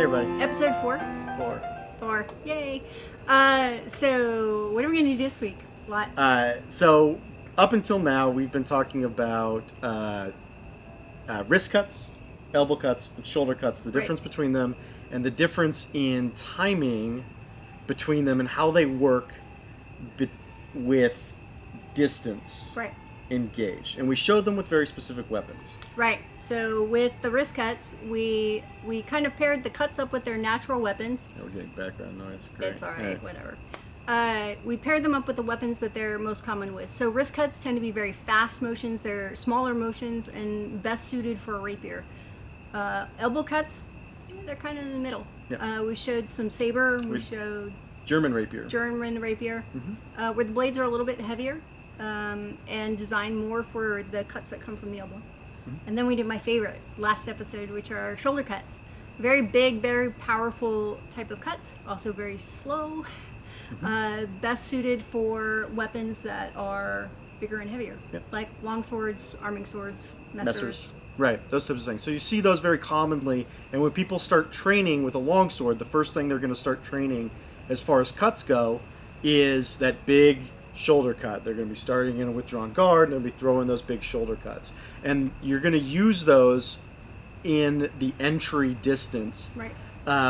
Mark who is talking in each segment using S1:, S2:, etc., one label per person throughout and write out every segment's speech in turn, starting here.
S1: everybody.
S2: Episode 4.
S1: 4.
S2: 4. Yay. So what are we going to do this week?
S1: So up until now, we've been talking about wrist cuts, elbow cuts, and shoulder cuts, the difference between them, and the difference in timing between them and how they work with distance engaged. And we showed them with very specific weapons.
S2: Right. So with the wrist cuts, we kind of paired the cuts up with their natural weapons.
S1: Oh, we're getting background noise. Great.
S2: It's all right, whatever. We paired them up with the weapons that they're most common with. So wrist cuts tend to be very fast motions. They're smaller motions and best suited for a rapier. Elbow cuts, they're kind of in the middle.
S1: Yeah.
S2: We showed some saber. We showed
S1: German rapier.
S2: Where the blades are a little bit heavier and designed more for the cuts that come from the elbow. And then we did my favorite last episode, which are shoulder cuts. Very big, very powerful type of cuts. Also very slow. Best suited for weapons that are bigger and heavier, like longswords, arming swords, messers.
S1: Right, those types of things. So you see those very commonly, and when people start training with a longsword, the first thing they're going to start training as far as cuts go is that big shoulder cut. They're going to be starting in a withdrawn guard, and they'll be throwing those big shoulder cuts. And you're going to use those in the entry distance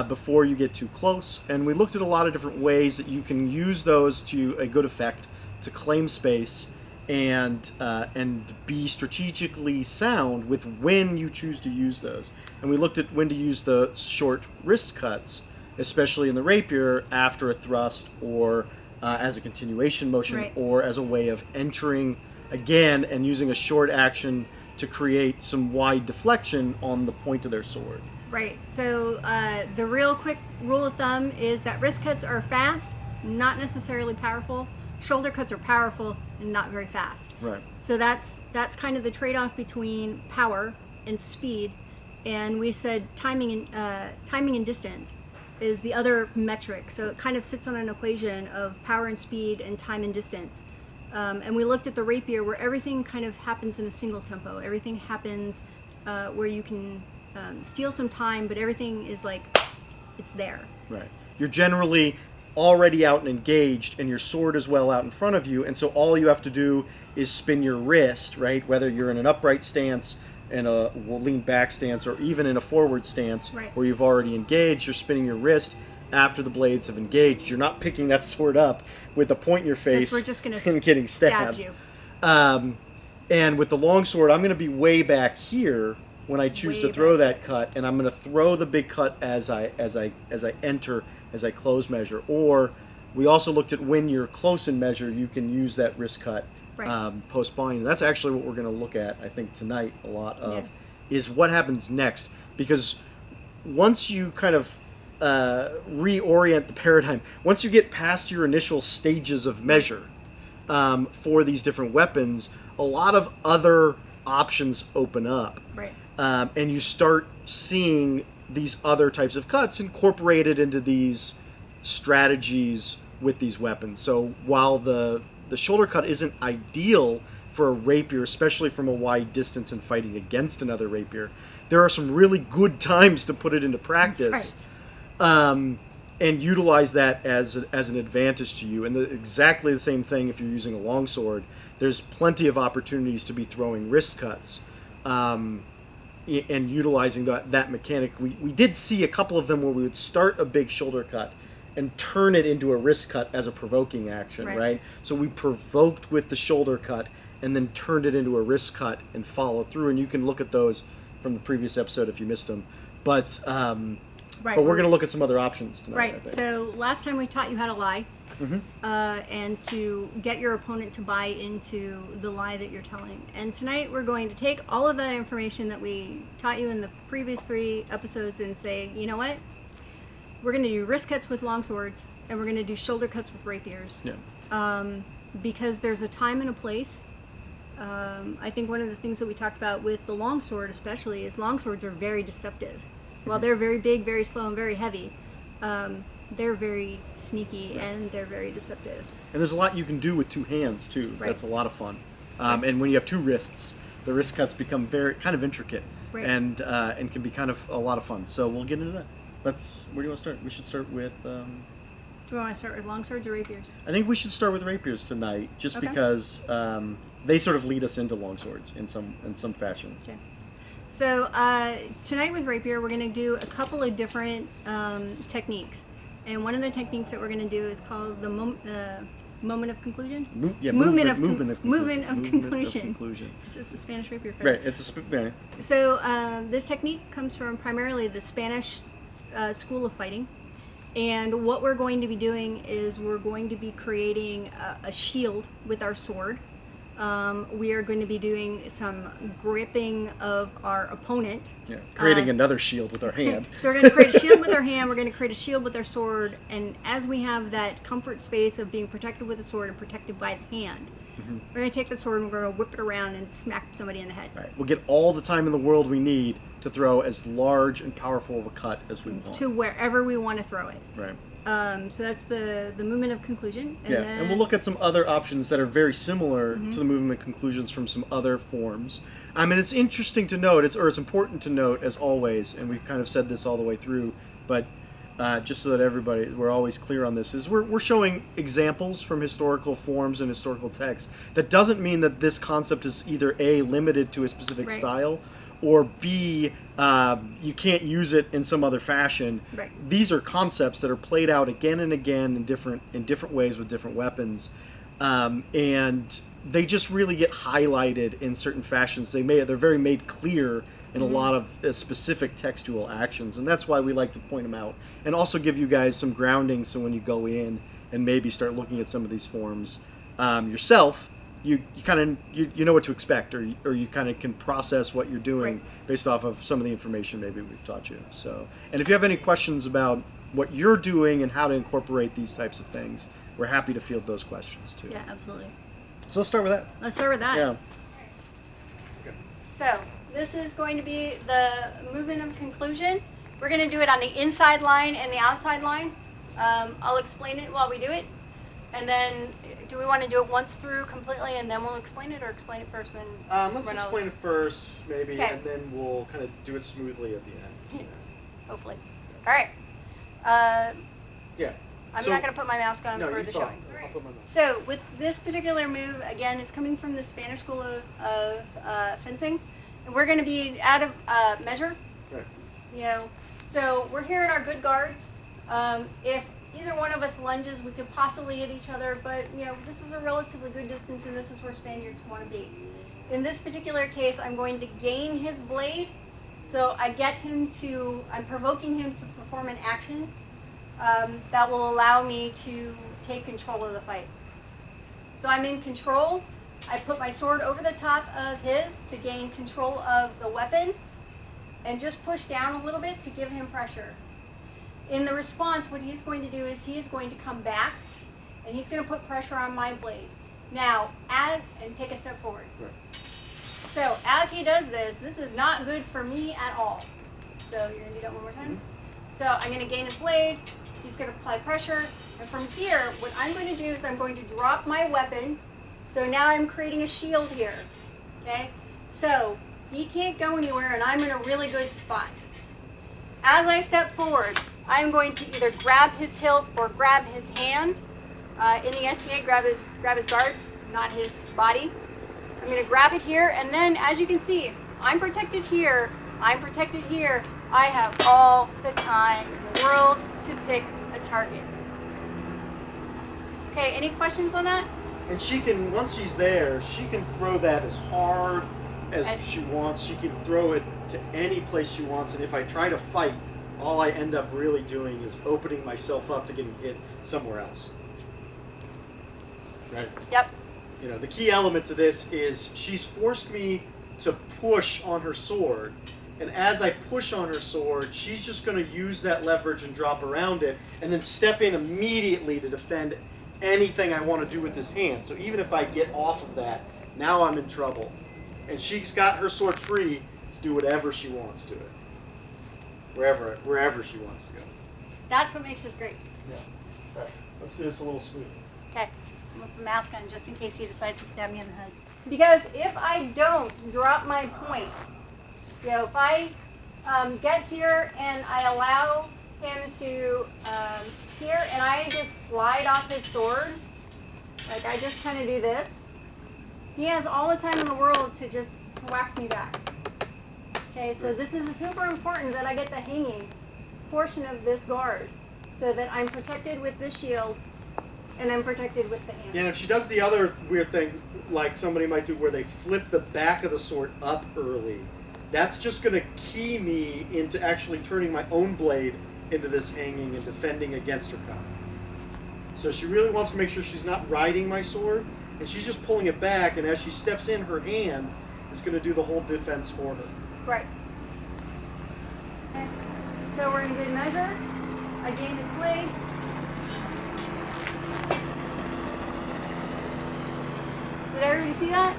S1: before you get too close. And we looked at a lot of different ways that you can use those to a good effect to claim space and be strategically sound with when you choose to use those. And we looked at when to use the short wrist cuts, especially in the rapier after a thrust or as a continuation motion or as a way of entering again and using a short action to create some wide deflection on the point of their sword.
S2: Right. So the real quick rule of thumb is that wrist cuts are fast, not necessarily powerful. Shoulder cuts are powerful and not very fast.
S1: Right.
S2: So that's kind of the trade-off between power and speed. And we said timing and distance is the other metric. So it kind of sits on an equation of power and speed and time and distance. And we looked at the rapier where everything kind of happens in a single tempo. Everything happens where you can steal some time, but everything is like, it's there.
S1: Right. You're generally already out and engaged, and your sword is well out in front of you, and so all you have to do is spin your wrist, right? Whether you're in an upright stance, in a lean back stance, or even in a forward stance where you've already engaged, you're spinning your wrist after the blades have engaged. You're not picking that sword up with a point in your face
S2: we're just gonna
S1: and getting stabbed.
S2: Stab you.
S1: And with the longsword, I'm going to be way back here when I choose to throw that cut, and I'm going to throw the big cut as I enter, as I close measure. Or we also looked at when you're close in measure, you can use that wrist cut post binding. That's actually what we're going to look at, I think, tonight a lot of, is what happens next. Because once you kind of reorient the paradigm, once you get past your initial stages of measure for these different weapons, a lot of other options open up.
S2: Right.
S1: And you start seeing these other types of cuts incorporated into these strategies with these weapons. So while the shoulder cut isn't ideal for a rapier, especially from a wide distance and fighting against another rapier, there are some really good times to put it into practice and utilize that as an advantage to you. And exactly the same thing if you're using a longsword. There's plenty of opportunities to be throwing wrist cuts and utilizing that mechanic. We did see a couple of them where we would start a big shoulder cut and turn it into a wrist cut as a provoking action, right? So we provoked with the shoulder cut and then turned it into a wrist cut and followed through. And you can look at those from the previous episode if you missed them. But we're going to look at some other options tonight.
S2: Right. So last time we taught you how to lie. And to get your opponent to buy into the lie that you're telling. And tonight we're going to take all of that information that we taught you in the previous 3 episodes and say, you know what? We're going to do wrist cuts with longswords, and we're going to do shoulder cuts with rapiers. Because there's a time and a place. I think one of the things that we talked about with the longsword especially is longswords are very deceptive. While they're very big, very slow, and very heavy, they're very sneaky and they're very deceptive.
S1: And there's a lot you can do with 2 hands too. That's a lot of fun. And when you have 2 wrists, the wrist cuts become very kind of intricate and can be kind of a lot of fun. So we'll get into that. Where do you want to start? We should start with.
S2: Do you want to start with longswords or rapiers?
S1: I think we should start with rapiers tonight, just
S2: Okay.
S1: because they sort of lead us into longswords in some fashion.
S2: Sure. So tonight with rapier, we're going to do a couple of different techniques, and one of the techniques that we're going to do is called the moment of conclusion. Movement of conclusion. This is the Spanish rapier. Card.
S1: Right. It's a
S2: So this technique comes from primarily the Spanish school of fighting. And what we're going to be doing is we're going to be creating a shield with our sword. We are going to be doing some gripping of our opponent.
S1: Yeah, creating another shield with our hand.
S2: So we're going to create a shield with our hand, we're going to create a shield with our sword, and as we have that comfort space of being protected with the sword and protected by the hand, we're going to take the sword and we're going to whip it around and smack somebody in the head.
S1: Right. We'll get all the time in the world we need to throw as large and powerful of a cut as we want.
S2: To wherever we want to throw it.
S1: Right.
S2: So that's the movement of conclusion. And then,
S1: and we'll look at some other options that are very similar to the movement conclusions from some other forms. I mean, it's interesting to note, it's important to note, as always, and we've kind of said this all the way through, but just so that we're always clear on this, is we're showing examples from historical forms and historical texts. That doesn't mean that this concept is either A, limited to a specific style, or B, you can't use it in some other fashion.
S2: Right.
S1: These are concepts that are played out again and again in different ways with different weapons, and they just really get highlighted in certain fashions. They're very made clear in a lot of specific textual actions, and that's why we like to point them out and also give you guys some grounding, so when you go in and maybe start looking at some of these forms yourself, you know what to expect, or you kind of can process what you're doing based off of some of the information maybe we've taught you. So, and if you have any questions about what you're doing and how to incorporate these types of things, we're happy to field those questions too.
S2: Yeah, absolutely.
S1: So let's start with that.
S2: Let's start with that.
S1: Yeah.
S2: So this is going to be the movement of conclusion. We're going to do it on the inside line and the outside line. I'll explain it while we do it. And then, do we want to do it once through completely and then we'll explain it, or explain it first and then
S1: Let's explain it first, maybe,
S2: Okay.
S1: and then we'll kind of do it smoothly at the end.
S2: hopefully. All right.
S1: Yeah.
S2: I'm
S1: So-
S2: not going to put my mask on
S1: No,
S2: for
S1: you
S2: the
S1: talk.
S2: showing.
S1: I'll put my mask.
S2: So with this particular move, again, it's coming from the Spanish school of fencing, and we're going to be out of measure.
S1: Right.
S2: You know, so we're here in our good guards. If either one of us lunges, we could possibly hit each other, but you know, this is a relatively good distance, and this is where Spaniards want to be. In this particular case, I'm going to gain his blade, so I'm provoking him to perform an action that will allow me to take control of the fight. So I'm in control. I put my sword over the top of his to gain control of the weapon, and just push down a little bit to give him pressure. In the response, what he's going to do is he is going to come back, and he's going to put pressure on my blade. Now, and take a step forward.
S1: Right.
S2: So as he does this, this is not good for me at all. So you're going to do that one more time? So I'm going to gain his blade, he's going to apply pressure, and from here, what I'm going to do is I'm going to drop my weapon. So now I'm creating a shield here, okay? So he can't go anywhere, and I'm in a really good spot. As I step forward, I'm going to either grab his hilt or grab his hand. In the SCA, grab his guard, not his body. I'm going to grab it here, and then as you can see, I'm protected here, I'm protected here. I have all the time in the world to pick a target. Okay, any questions on that?
S1: And she can, once she's there, she can throw that as hard as she wants. She can throw it to any place she wants, and if I try to fight, all I end up really doing is opening myself up to getting hit somewhere else. Right?
S2: Yep.
S1: You know, the key element to this is she's forced me to push on her sword, and as I push on her sword, she's just going to use that leverage and drop around it, and then step in immediately to defend anything I want to do with this hand. So even if I get off of that, now I'm in trouble. And she's got her sword free to do whatever she wants to it. Wherever she wants to go.
S2: That's what makes this great.
S1: Yeah. All right. Let's do this a little smooth.
S2: Okay, I'm going to put the mask on just in case he decides to stab me in the head. Because if I don't drop my point, you know, if I get here and I allow him to here, and I just slide off his sword. Like I just kind of do this. He has all the time in the world to just whack me back. Okay, so this is super important that I get the hanging portion of this guard so that I'm protected with this shield and I'm protected with the hand.
S1: And if she does the other weird thing, like somebody might do where they flip the back of the sword up early, that's just going to key me into actually turning my own blade into this hanging and defending against her cut. So she really wants to make sure she's not riding my sword, and she's just pulling it back, and as she steps in, her hand is going to do the whole defense for her.
S2: Right. Okay. So we're in good measure. I gain his blade. Did everybody see that?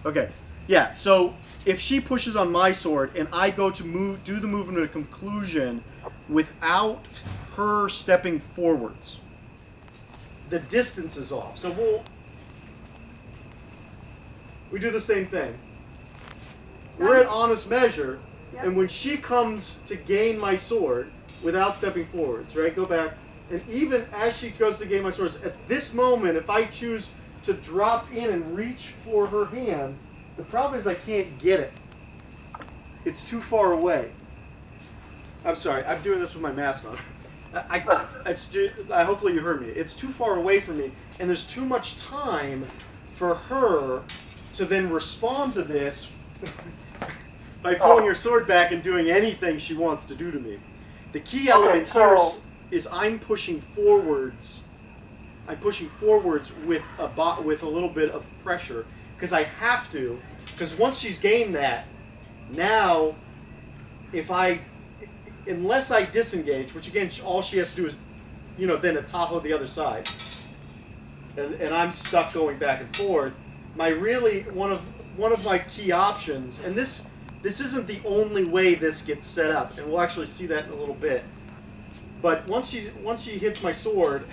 S1: Okay, yeah, so if she pushes on my sword and I go to do the movement to conclusion without her stepping forwards, the distance is off. So we do the same thing. We're at honest measure,
S2: Yep.
S1: and when she comes to gain my sword without stepping forwards, right, go back, and even as she goes to gain my swords, at this moment, if I choose to drop in and reach for her hand, the problem is I can't get it. It's too far away. I'm sorry, I'm doing this with my mask on. Hopefully you heard me. It's too far away from me, and there's too much time for her to then respond to this by pulling her sword back and doing anything she wants to do to me. The key element here is I'm pushing forwards. I'm pushing forwards with a little bit of pressure because I have to. Because once she's gained that, now unless I disengage, which again all she has to do is, then a Tahoe the other side, and I'm stuck going back and forth. One of my key options, and this isn't the only way this gets set up, and we'll actually see that in a little bit. But once she hits my sword,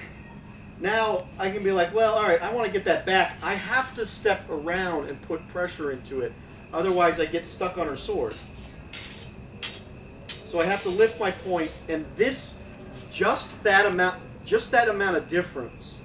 S1: now I can be like, well, all right, I want to get that back. I have to step around and put pressure into it, otherwise I get stuck on her sword. So I have to lift my point, and just that amount of difference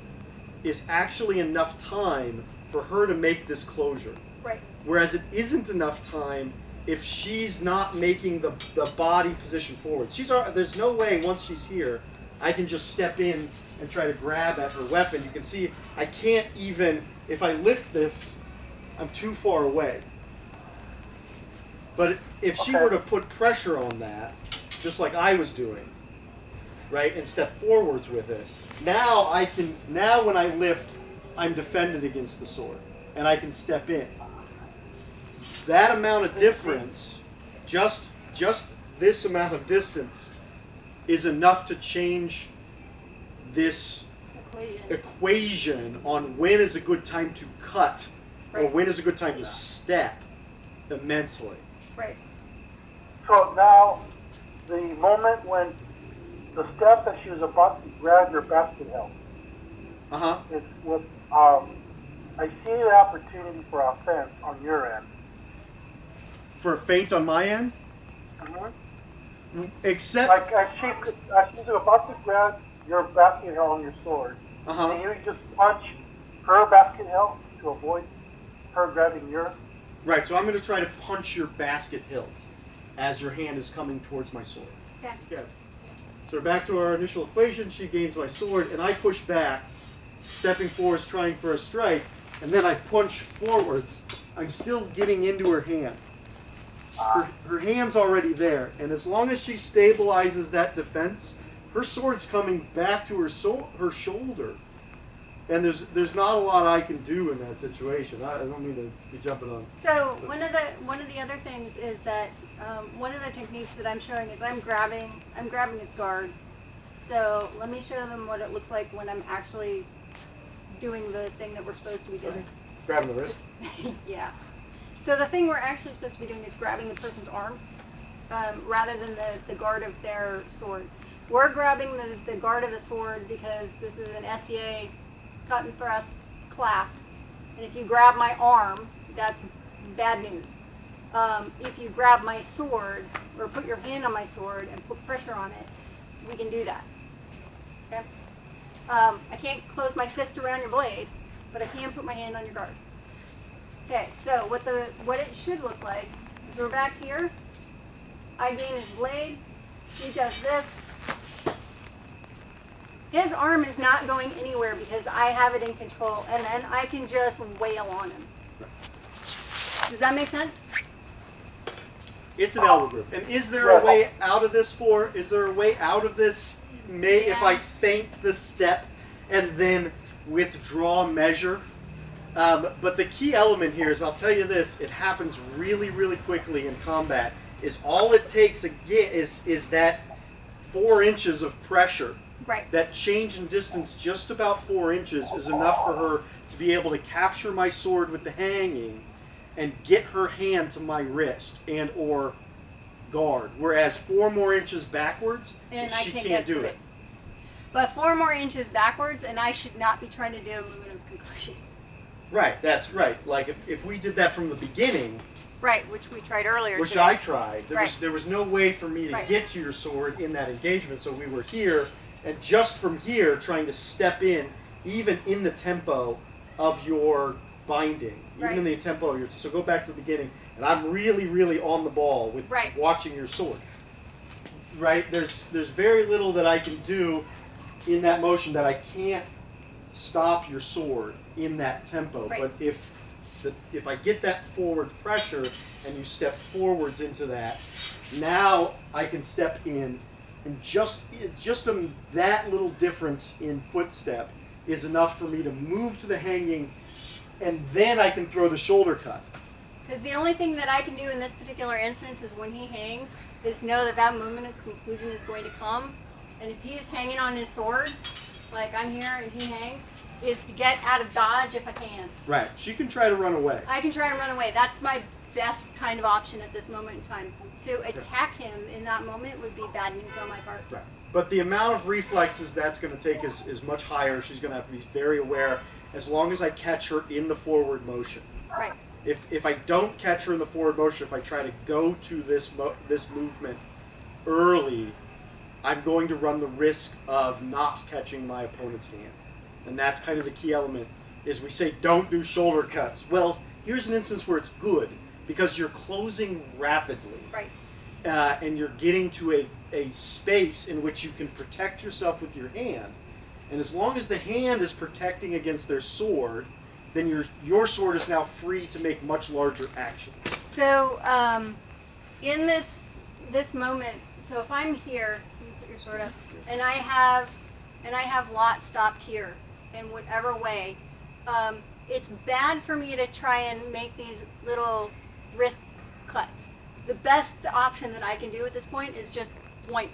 S1: is actually enough time for her to make this closure.
S2: Right.
S1: Whereas it isn't enough time if she's not making the body position forward. There's no way once she's here, I can just step in and try to grab at her weapon. You can see I can't even, if I lift this, I'm too far away. But if she were to put pressure on that, just like I was doing, right, and step forwards with it, now when I lift, I'm defended against the sword, and I can step in. That amount of difference, just this amount of distance, is enough to change this equation on when is a good time to cut, or when is a good time to step, immensely.
S2: Right.
S3: So now, the moment when the step that she was about to grab your basket hilt, is with, I see the opportunity for offense on your end.
S1: For a feint on my end?
S3: Mm-hmm.
S1: Except...
S3: Like, as she's about to grab your basket hilt on your sword, and you just punch her basket hilt to avoid her grabbing yours?
S1: Right, so I'm going to try to punch your basket hilt as your hand is coming towards my sword.
S2: Okay.
S1: Yeah. So we're back to our initial equation. She gains my sword, and I push back, stepping forwards, trying for a strike, and then I punch forwards. I'm still getting into her hand. Her hand's already there, and as long as she stabilizes that defense, her sword's coming back to her shoulder. And there's not a lot I can do in that situation. I don't mean to be jumping on.
S2: So one of the other things is that one of the techniques that I'm showing is I'm grabbing his guard. So let me show them what it looks like when I'm actually doing the thing that we're supposed to be doing.
S1: Grabbing the wrist?
S2: Yeah. So the thing we're actually supposed to be doing is grabbing the person's arm rather than the guard of their sword. We're grabbing the guard of the sword because this is an SCA cut and thrust class. And if you grab my arm, that's bad news. If you grab my sword or put your hand on my sword and put pressure on it, we can do that. Okay? I can't close my fist around your blade, but I can put my hand on your guard. Okay, so what it should look like is we're back here. I gain his blade. He does this. His arm is not going anywhere because I have it in control, and then I can just wail on him. Does that make sense?
S1: It's an elbow grip. And is there a way out of this Is there a way out of this if I feint the step and then withdraw measure? But the key element here is, I'll tell you this, it happens really, really quickly in combat, is all it takes again is that 4 inches of pressure.
S2: Right.
S1: That change in distance, just about 4 inches, is enough for her to be able to capture my sword with the hanging and get her hand to my wrist and or guard. Whereas 4 more inches backwards,
S2: and
S1: she can't do it.
S2: But 4 more inches backwards, and I should not be trying to do a movement of conclusion.
S1: Right, that's right. Like if we did that from the beginning,
S2: right, which we tried earlier.
S1: Which
S2: today.
S1: I tried. There was no way for me to get to your sword in that engagement, so we were here, and just from here trying to step in, even in the tempo of your binding, even in the tempo of your. So go back to the beginning, and I'm really, really on the ball with watching your sword. Right, there's very little that I can do in that motion that I can't stop your sword in that tempo.
S2: Right.
S1: But if I get that forward pressure and you step forwards into that, now I can step in, and it's just that little difference in footstep is enough for me to move to the hanging, and then I can throw the shoulder cut.
S2: Because the only thing that I can do in this particular instance is when he hangs, is know that that moment of conclusion is going to come, and if he is hanging on his sword, like I'm here and he hangs, is to get out of dodge if I can.
S1: Right. She can try to run away.
S2: I can try and run away. That's my best kind of option at this moment in time. To attack him in that moment would be bad news on my part.
S1: Right. But the amount of reflexes that's going to take is much higher. She's going to have to be very aware as long as I catch her in the forward motion.
S2: Right.
S1: If I don't catch her in the forward motion, if I try to go to this movement early, I'm going to run the risk of not catching my opponent's hand. And that's kind of the key element, is we say don't do shoulder cuts. Well, here's an instance where it's good, because you're closing rapidly.
S2: Right.
S1: And you're getting to a space in which you can protect yourself with your hand. And as long as the hand is protecting against their sword, then your sword is now free to make much larger actions.
S2: So, in this moment, so if I'm here, you put your sword up, and I have Lot stopped here in whatever way, it's bad for me to try and make these little wrist cuts. The best option that I can do at this point is just boink.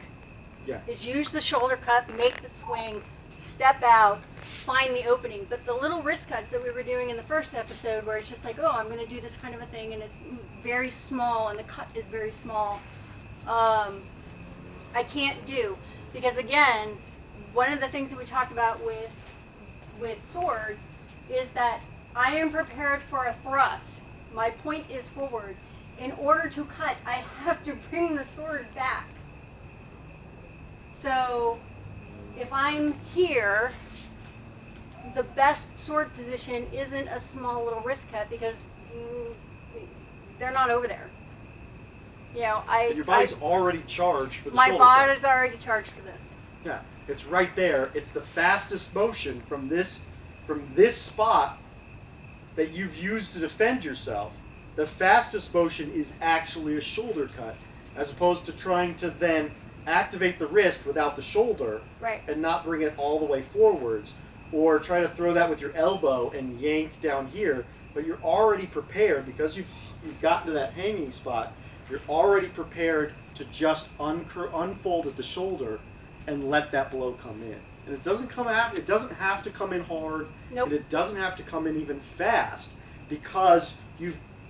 S1: Yeah.
S2: Is use the shoulder cut, make the swing, step out, find the opening. But the little wrist cuts that we were doing in the first episode, where it's just like, oh, I'm going to do this kind of a thing, and it's very small, and the cut is very small, I can't do. Because again, one of the things that we talked about with swords is that I am prepared for a thrust. My point is forward. In order to cut, I have to bring the sword back. So if I'm here, the best sword position isn't a small little wrist cut, because they're not over there. You know,
S1: your body's already charged for the
S2: my
S1: shoulder
S2: body's
S1: cut.
S2: already charged for this.
S1: Yeah, it's right there. It's the fastest motion from this spot that you've used to defend yourself. The fastest motion is actually a shoulder cut, as opposed to trying to then activate the wrist without the shoulder,
S2: right,
S1: and not bring it all the way forwards, or try to throw that with your elbow and yank down here. But you're already prepared, because you've gotten to that hanging spot. You're already prepared to just unfold at the shoulder and let that blow come in. And it doesn't have to come in hard.
S2: Nope.
S1: And it doesn't have to come in even fast, because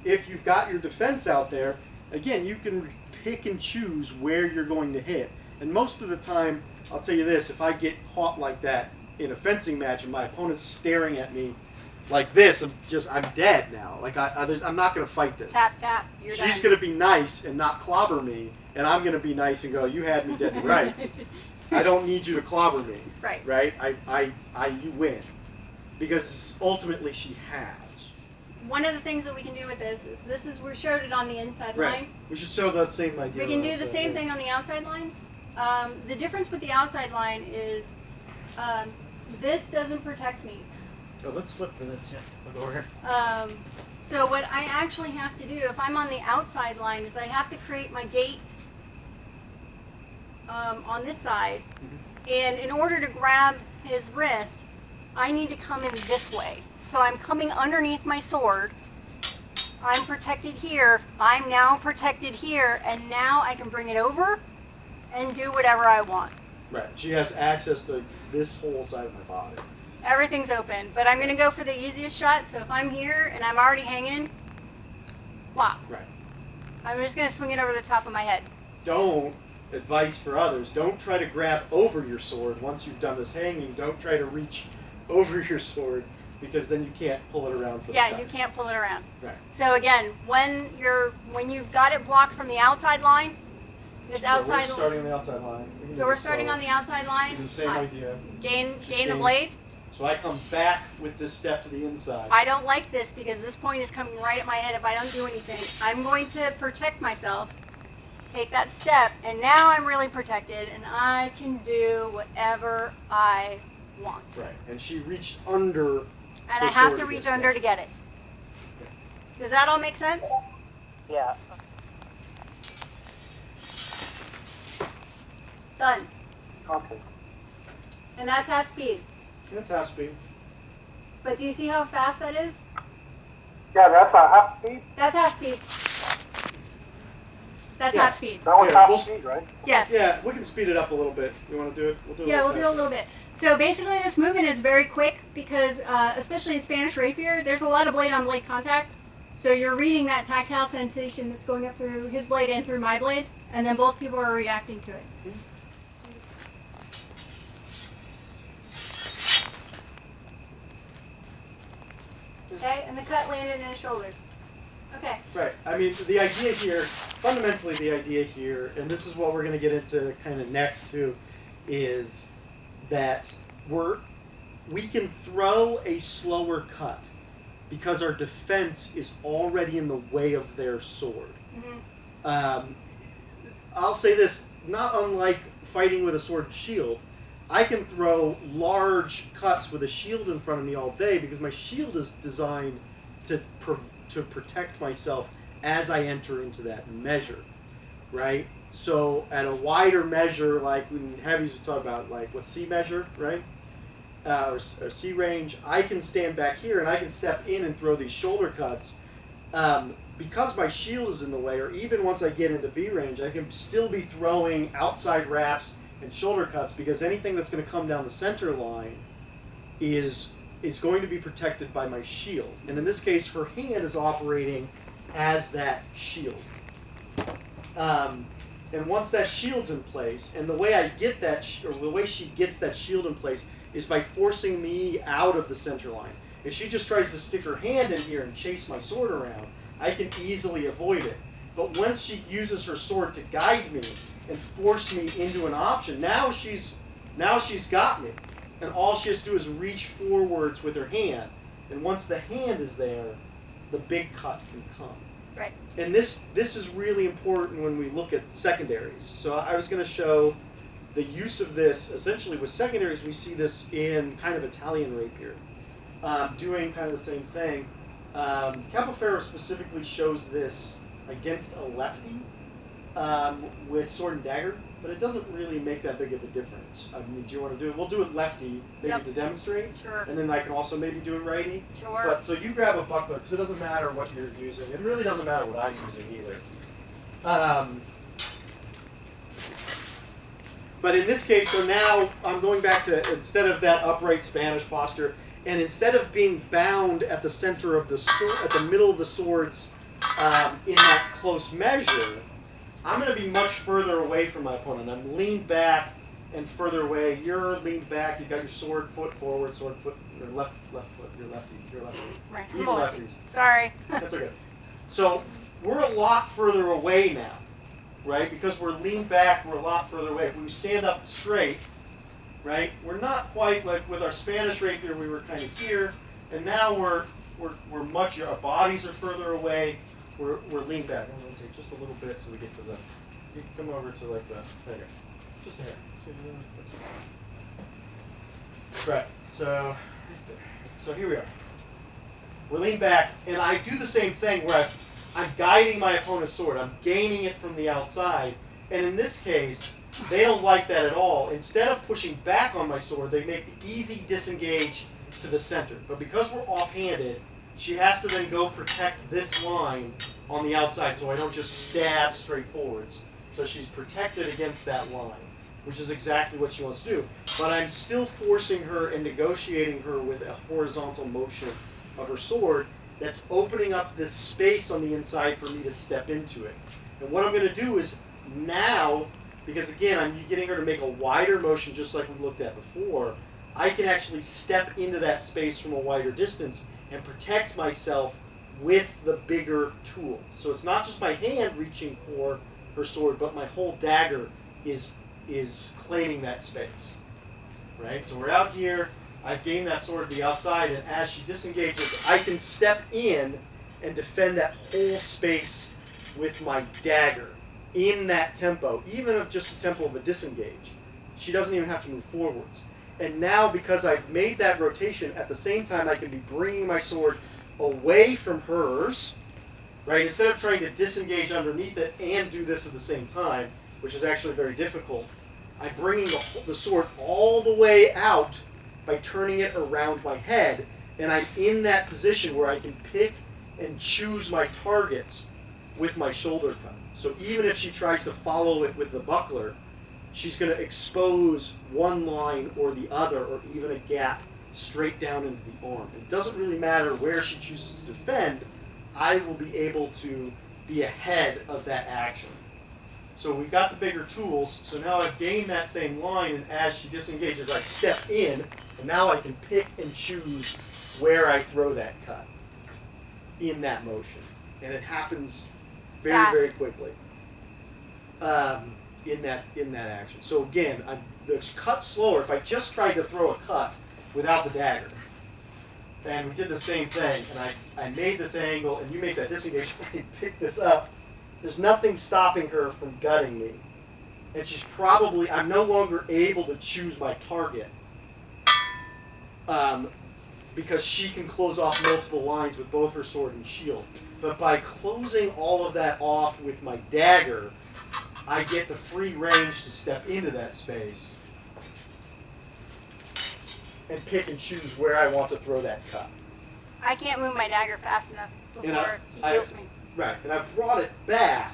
S1: if you've got your defense out there, again, you can pick and choose where you're going to hit. And most of the time, I'll tell you this, if I get caught like that, in a fencing match and my opponent's staring at me like this, I'm dead now. Like I'm not going to fight this.
S2: Tap, tap.
S1: She's going to be nice and not clobber me, and I'm going to be nice and go, you had me dead to rights. I don't need you to clobber me.
S2: Right.
S1: Right? You win. Because ultimately she has.
S2: One of the things that we can do with this is we showed it on the inside line.
S1: We should show that same idea.
S2: We can do the same thing on the outside line. The difference with the outside line is this doesn't protect me.
S1: Oh, let's flip for this. Yeah, look over here.
S2: So what I actually have to do, if I'm on the outside line, is I have to create my gate on this side. Mm-hmm. And in order to grab his wrist, I need to come in this way. So I'm coming underneath my sword. I'm protected here. I'm now protected here. And now I can bring it over and do whatever I want.
S1: Right. She has access to this whole side of my body.
S2: Everything's open, but I'm going to go for the easiest shot. So if I'm here and I'm already hanging, flop.
S1: Right.
S2: I'm just going to swing it over the top of my head.
S1: Advice for others, don't try to grab over your sword once you've done this hanging. Don't try to reach over your sword because then you can't pull it around for the cut.
S2: You can't pull it around.
S1: Right.
S2: So again, when you've got it blocked from the outside line, this outside.
S1: We're starting on the outside line.
S2: So we're starting on the outside line.
S1: The same idea.
S2: Gain the blade.
S1: So I come back with this step to the inside.
S2: I don't like this because this point is coming right at my head if I don't do anything. I'm going to protect myself, take that step, and now I'm really protected, and I can do whatever I want.
S1: Right, and she reached under.
S2: And I have to reach under to get it. Does that all make sense?
S3: Yeah.
S2: Done.
S3: Okay.
S2: And that's half speed.
S1: That's half speed.
S2: But do you see how fast that is?
S3: Yeah, that's a half speed.
S2: That's half speed. That's half speed.
S3: That was half speed, right?
S2: Yes.
S1: Yeah, we can speed it up a little bit. You want to do it? We'll do it.
S2: Yeah, we'll do a little bit. So basically this movement is very quick because, especially in Spanish rapier, there's a lot of blade on blade contact. So you're reading that tactile sensation that's going up through his blade and through my blade, and then both people are reacting to it.
S1: Mm-hmm.
S2: Okay, and the cut landed in his shoulder. Okay.
S1: Right. I mean, the idea here, fundamentally the idea here, and this is what we're going to get into kind of next too, is that we can throw a slower cut because our defense is already in the way of their sword. Mm-hmm. I'll say this, not unlike fighting with a sword and shield, I can throw large cuts with a shield in front of me all day because my shield is designed to protect myself as I enter into that measure, right? So at a wider measure, like when heavies we talk about, like what C measure, right? Or C range, I can stand back here and I can step in and throw these shoulder cuts. Because my shield is in the way, or even once I get into B range, I can still be throwing outside wraps and shoulder cuts because anything that's going to come down the center line is going to be protected by my shield. And in this case, her hand is operating as that shield. And once that shield's in place, and the way I get that, or the way she gets that shield in place is by forcing me out of the center line. If she just tries to stick her hand in here and chase my sword around, I can easily avoid it. But once she uses her sword to guide me and force me into an option, now she's got me. And all she has to do is reach forwards with her hand. And once the hand is there, the big cut can come.
S2: Right.
S1: And this is really important when we look at secondaries. So I was going to show the use of this. Essentially with secondaries, we see this in kind of Italian rapier. Doing kind of the same thing. Capoferro specifically shows this against a lefty with sword and dagger, but it doesn't really make that big of a difference. I mean, do you want to do it? We'll do it lefty, maybe to demonstrate.
S2: Sure.
S1: And then I can also maybe do it righty.
S2: Sure.
S1: But so you grab a buckler, because it doesn't matter what you're using. It really doesn't matter what I'm using either. But in this case, so now I'm going back to, instead of that upright Spanish posture, and instead of being bound at the center of the sword, at the middle of the swords, in that close measure, I'm going to be much further away from my opponent. I'm leaned back, and further away. You're leaned back. You've got your sword foot forward, sword foot, your left foot. You're lefty.
S2: Right.
S1: Even lefties.
S2: Sorry.
S1: That's okay. So we're a lot further away now, right? Because we're leaned back, we're a lot further away. If we stand up straight, right, we're not quite like with our Spanish rapier. We were kind of here, and now we're much. Our bodies are further away. We're leaned back. I'm going to take just a little bit so we get to the. You can come over to like the. There you go. Just a hair. That's okay. Right. So here we are. We're leaned back, and I do the same thing where I'm guiding my opponent's sword. I'm gaining it from the outside, and in this case, they don't like that at all. Instead of pushing back on my sword, they make the easy disengage to the center. But because we're offhanded, she has to then go protect this line on the outside so I don't just stab straight forwards. So she's protected against that line, which is exactly what she wants to do. But I'm still forcing her and negotiating her with a horizontal motion of her sword that's opening up this space on the inside for me to step into it. And what I'm going to do is now, because again, I'm getting her to make a wider motion just like we looked at before, I can actually step into that space from a wider distance and protect myself with the bigger tool. So it's not just my hand reaching for her sword, but my whole dagger is claiming that space. Right? So we're out here. I've gained that sword to the outside, and as she disengages, I can step in and defend that whole space with my dagger in that tempo, even of just the tempo of a disengage. She doesn't even have to move forwards. And now, because I've made that rotation, at the same time I can be bringing my sword away from hers, right? Instead of trying to disengage underneath it and do this at the same time, which is actually very difficult, I'm bringing the sword all the way out by turning it around my head, and I'm in that position where I can pick and choose my targets with my shoulder cut. So even if she tries to follow it with the buckler, she's going to expose one line or the other, or even a gap straight down into the arm. It doesn't really matter where she chooses to defend, I will be able to be ahead of that action. So we've got the bigger tools, so now I've gained that same line, and as she disengages, I step in, and now I can pick and choose where I throw that cut in that motion. And it happens very, very quickly in that action. So again, the cut's slower. If I just tried to throw a cut without the dagger, and we did the same thing, and I made this angle, and you make that disengage, I pick this up, there's nothing stopping her from gutting me. And she's probably, I'm no longer able to choose my target because she can close off multiple lines with both her sword and shield. But by closing all of that off with my dagger, I get the free range to step into that space and pick and choose where I want to throw that cut.
S2: I can't move my dagger fast enough before he kills me.
S1: Right, and I've brought it back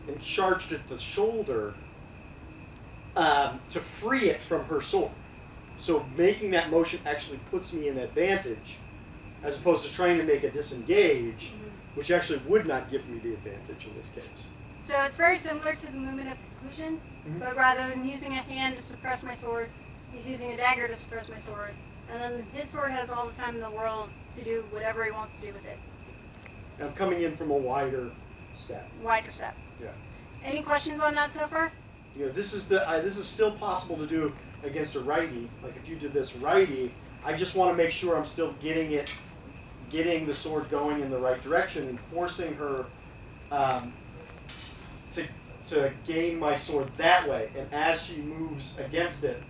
S1: and charged at the shoulder to free it from her sword. So making that motion actually puts me in advantage, as opposed to trying to make a disengage, which actually would not give me the advantage in this case.
S2: So it's very similar to the movement of conclusion, but rather than using a hand to suppress my sword, he's using a dagger to suppress my sword. And then his sword has all the time in the world to do whatever he wants to do with it.
S1: And I'm coming in from a wider step.
S2: Wider step.
S1: Yeah.
S2: Any questions on that so far?
S1: You know, this is still possible to do against a righty. Like if you did this righty, I just want to make sure I'm still getting the sword going in the right direction and forcing her to gain my sword that way. And as she moves against it,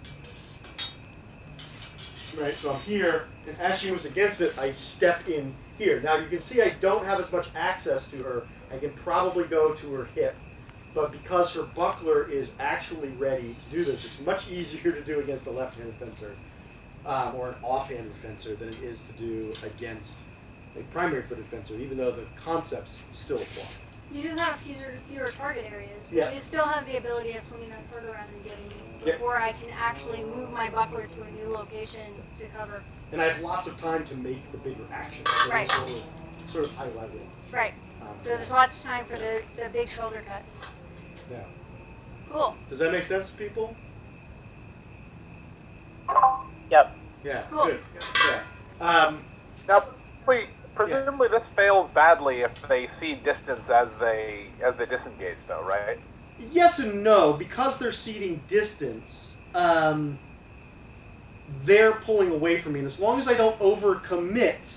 S1: right, so I'm here, and as she moves against it, I step in here. Now you can see I don't have as much access to her. I can probably go to her hip. But because her buckler is actually ready to do this, it's much easier to do against a left-handed fencer or an off-handed fencer than it is to do against a primary-footed fencer, even though the concepts still apply.
S2: You just have fewer target areas, but
S1: Yeah.
S2: you still have the ability of swinging that sword around and getting me before I can actually move my buckler to a new location to cover.
S1: And I have lots of time to make the bigger action. So
S2: Right.
S1: Sort of highlight it.
S2: Right. So there's lots of time for the big shoulder cuts.
S1: Yeah.
S2: Cool.
S1: Does that make sense to people? Yeah.
S2: Cool.
S1: Good. Yeah.
S4: Now, presumably this fails badly if they see distance as they disengage, though, right?
S1: Yes and no. Because they're ceding distance, they're pulling away from me. And as long as I don't overcommit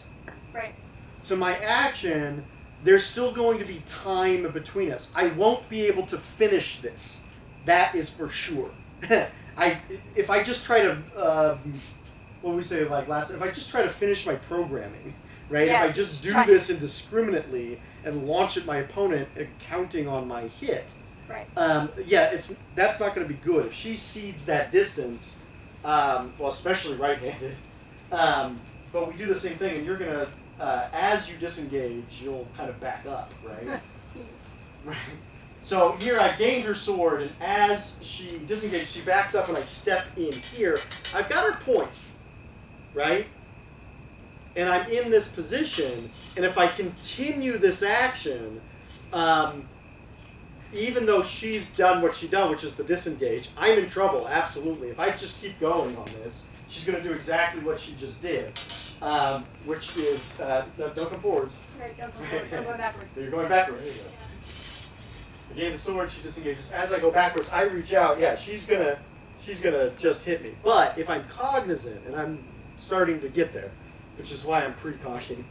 S2: Right.
S1: to my action, there's still going to be time between us. I won't be able to finish this. That is for sure. If I just try to, what did we say like last? If I just try to finish my programming, right?
S2: Yeah,
S1: If I just do
S2: try.
S1: this indiscriminately and launch at my opponent, counting on my hit,
S2: Right.
S1: that's not going to be good. If she cedes that distance, well, especially right-handed, but we do the same thing, and you're gonna, as you disengage, you'll kind of back up, right? Right. So here I've gained her sword, and as she disengages, she backs up, and I step in here. I've got her point, right? And I'm in this position, and if I continue this action, even though she's done what she's done, which is the disengage, I'm in trouble, absolutely. If I just keep going on this, she's going to do exactly what she just did, which is, no, don't come forwards.
S2: Right, don't go forwards, I'm going backwards.
S1: So you're going backwards. There you go. I gain the sword, she disengages. As I go backwards, I reach out. Yeah, she's gonna just hit me. But if I'm cognizant, and I'm starting to get there, which is why I'm precogning,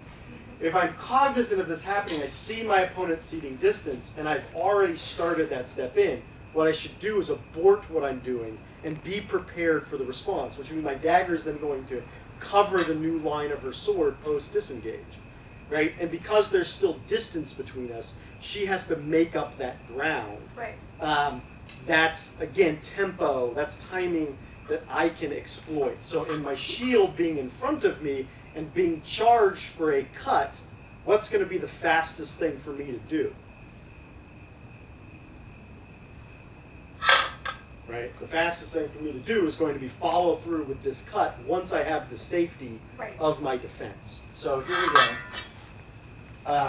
S1: if I'm cognizant of this happening, I see my opponent ceding distance, and I've already started that step in, what I should do is abort what I'm doing and be prepared for the response, which means my dagger is then going to cover the new line of her sword post-disengage, right? And because there's still distance between us, she has to make up that ground.
S2: Right.
S1: That's, again, tempo, that's timing that I can exploit. So in my shield being in front of me and being charged for a cut, what's going to be the fastest thing for me to do? Right? The fastest thing for me to do is going to be follow through with this cut once I have the safety
S2: Right.
S1: of my defense. So here we go.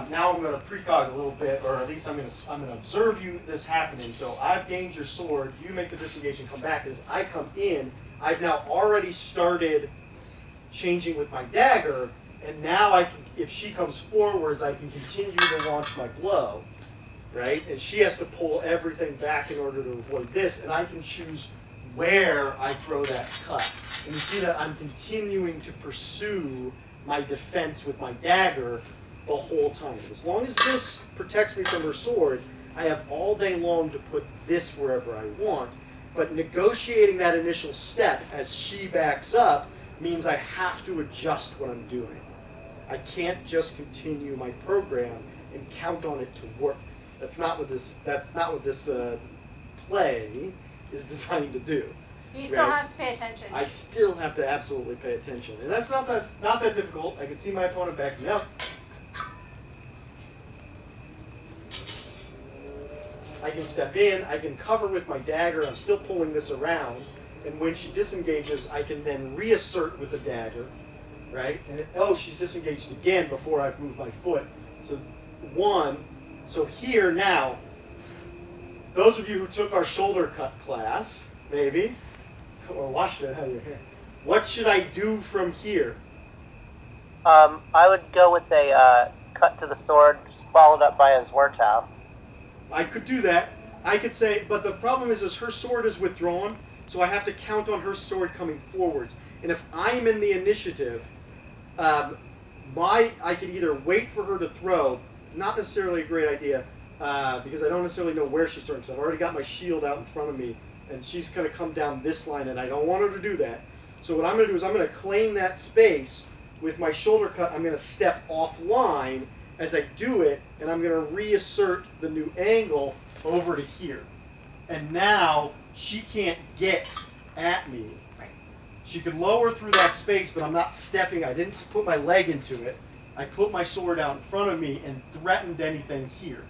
S1: Now I'm going to precog a little bit, or at least I'm going to observe this happening. So I've gained your sword. You make the disengage and come back. As I come in, I've now already started changing with my dagger, and now I can, if she comes forwards, I can continue to launch my blow, right? And she has to pull everything back in order to avoid this, and I can choose where I throw that cut. And you see that I'm continuing to pursue my defense with my dagger the whole time. As long as this protects me from her sword, I have all day long to put this wherever I want. But negotiating that initial step as she backs up means I have to adjust what I'm doing. I can't just continue my program and count on it to work. That's not what this play is designed to do.
S2: He still
S1: Right.
S2: has to pay attention.
S1: I still have to absolutely pay attention. And that's not that difficult. I can see my opponent backing up. I can step in, I can cover with my dagger, I'm still pulling this around, and when she disengages, I can then reassert with the dagger, right? And she's disengaged again before I've moved my foot. So so here now, those of you who took our shoulder cut class, maybe, or watched it, what should I do from here?
S5: I would go with a cut to the sword, followed up by a Zwertow.
S1: I could do that. I could say, but the problem is her sword is withdrawn, so I have to count on her sword coming forwards. And if I'm in the initiative, I could either wait for her to throw, not necessarily a great idea, because I don't necessarily know where she's throwing, because I've already got my shield out in front of me, and she's going to come down this line, and I don't want her to do that. So what I'm going to do is I'm going to claim that space with my shoulder cut. I'm going to step offline as I do it, and I'm going to reassert the new angle over to here. And now she can't get at me.
S2: Right.
S1: She could lower through that space, but I'm not stepping. I didn't put my leg into it. I put my sword out in front of me and threatened anything here.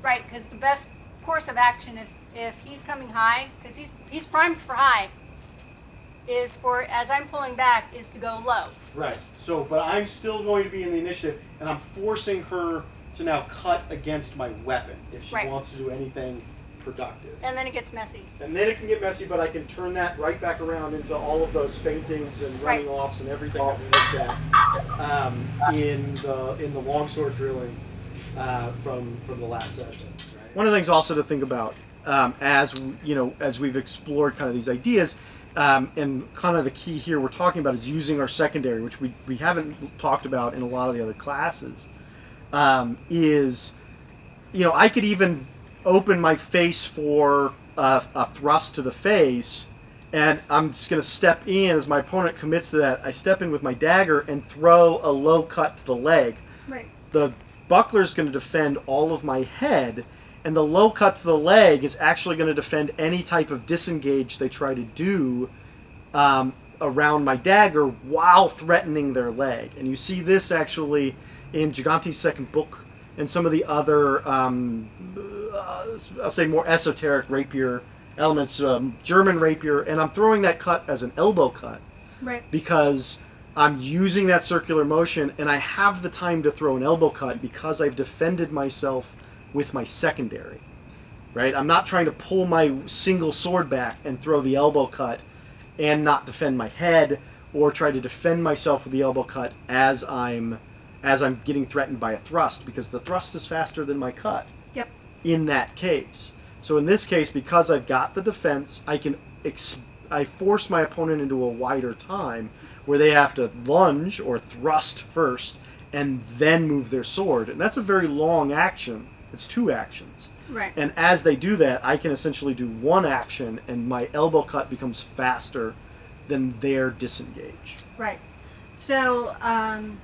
S2: Right, because the best course of action, if he's coming high, because he's primed for high, is for, as I'm pulling back, is to go low.
S1: Right. So, but I'm still going to be in the initiative, and I'm forcing her to now cut against my weapon if she
S2: Right.
S1: wants to do anything productive.
S2: And then it gets messy.
S1: And then it can get messy, but I can turn that right back around into all of those feintings and running offs and everything that we looked at in the longsword drilling from the last session. Right? One of the things also to think about as we've explored kind of these ideas, and kind of the key here we're talking about is using our secondary, which we haven't talked about in a lot of the other classes. Is I could even open my face for a thrust to the face, and I'm just going to step in as my opponent commits to that. I step in with my dagger and throw a low cut to the leg.
S2: Right.
S1: The buckler is going to defend all of my head, and the low cut to the leg is actually going to defend any type of disengage they try to do around my dagger while threatening their leg. And you see this actually in Gigante's second book and some of the other, I'll say more esoteric rapier elements, German rapier, and I'm throwing that cut as an elbow cut.
S2: Right.
S1: Because I'm using that circular motion, and I have the time to throw an elbow cut because I've defended myself with my secondary, right? I'm not trying to pull my single sword back and throw the elbow cut and not defend my head, or try to defend myself with the elbow cut as I'm getting threatened by a thrust, because the thrust is faster than my cut.
S2: Yep.
S1: In that case. So in this case, because I've got the defense, I force my opponent into a wider time where they have to lunge or thrust first and then move their sword. And that's a very long action. It's 2 actions.
S2: Right.
S1: And as they do that, I can essentially do 1 action, and my elbow cut becomes faster than their disengage.
S2: Right. So I'm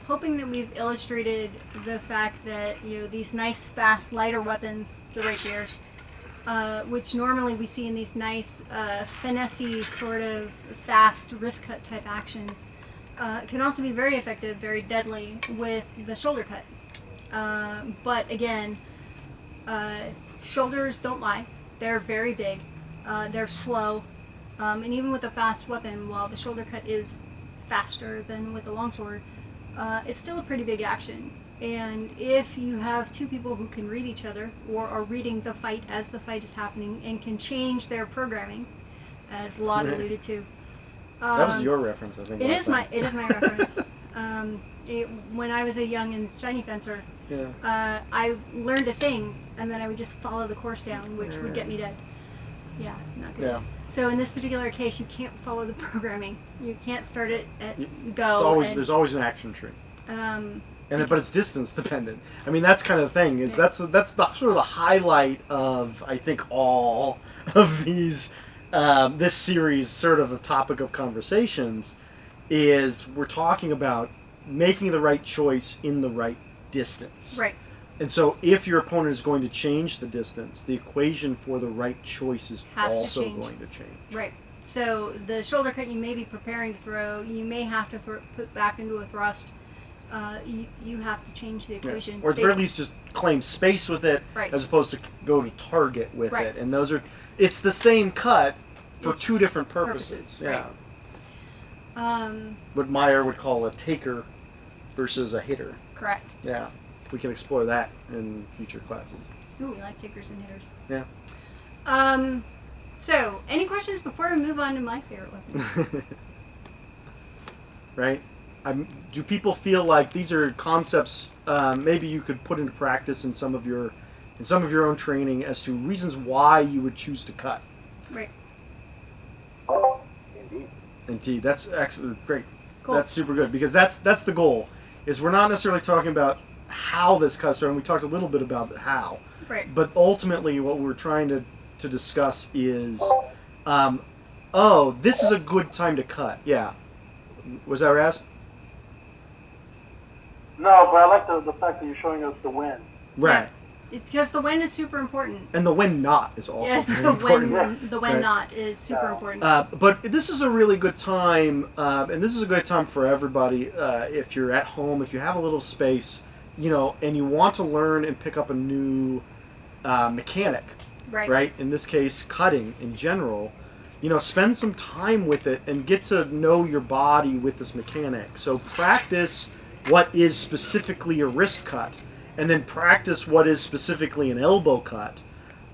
S2: hoping that we've illustrated the fact that these nice, fast, lighter weapons, the rapiers, which normally we see in these nice, finessey sort of fast wrist cut type actions, can also be very effective, very deadly with the shoulder cut. But again, shoulders don't lie. They're very big. They're slow. And even with a fast weapon, while the shoulder cut is faster than with the longsword, it's still a pretty big action. And if you have 2 people who can read each other, or are reading the fight as the fight is happening, and can change their programming, as Lod alluded to.
S1: That was your reference, I think.
S2: It is my reference. When I was a young and shiny fencer, I learned a thing, and then I would just follow the course down, which would get me dead. Yeah, not good. Yeah. So in this particular case, you can't follow the programming. You can't start it at go.
S1: There's always an action tree. But it's distance dependent. I mean, that's kind of the thing. That's the sort of the highlight of, I think, all of these this series, sort of the topic of conversations, is we're talking about making the right choice in the right distance.
S2: Right.
S1: And so if your opponent is going to change the distance, the equation for the right choice is also going to change.
S2: Right. So the shoulder cut you may be preparing to throw, you may have to put back into a thrust. You have to change the equation.
S1: Yeah. Or at the very least just claim space with it, as opposed to go to target with it. And it's the same cut for 2 different purposes. Yeah.
S2: Right.
S1: What Meyer would call a taker versus a hitter.
S2: Correct.
S1: Yeah. We can explore that in future classes.
S2: Ooh, we like takers and hitters.
S1: Yeah.
S2: So, any questions before we move on to my favorite weapon?
S1: Right? Do people feel like these are concepts maybe you could put into practice in some of your own training as to reasons why you would choose to cut?
S2: Right.
S1: Indeed. That's excellent. Great.
S2: Cool.
S1: That's super good, because that's the goal. Is we're not necessarily talking about how this cuts, and we talked a little bit about how.
S2: Right.
S1: But ultimately, what we're trying to discuss is, this is a good time to cut. Yeah. Was that Raz?
S3: No, but I like the fact that you're showing us the wind.
S1: Right.
S2: Yeah. It's because the wind is super important.
S1: And the wind knot is also very important.
S2: The wind knot is super important.
S1: But this is a really good time, and this is a good time for everybody. If you're at home, if you have a little space, and you want to learn and pick up a new mechanic, right? In this case, cutting in general, spend some time with it and get to know your body with this mechanic. So practice what is specifically a wrist cut, and then practice what is specifically an elbow cut,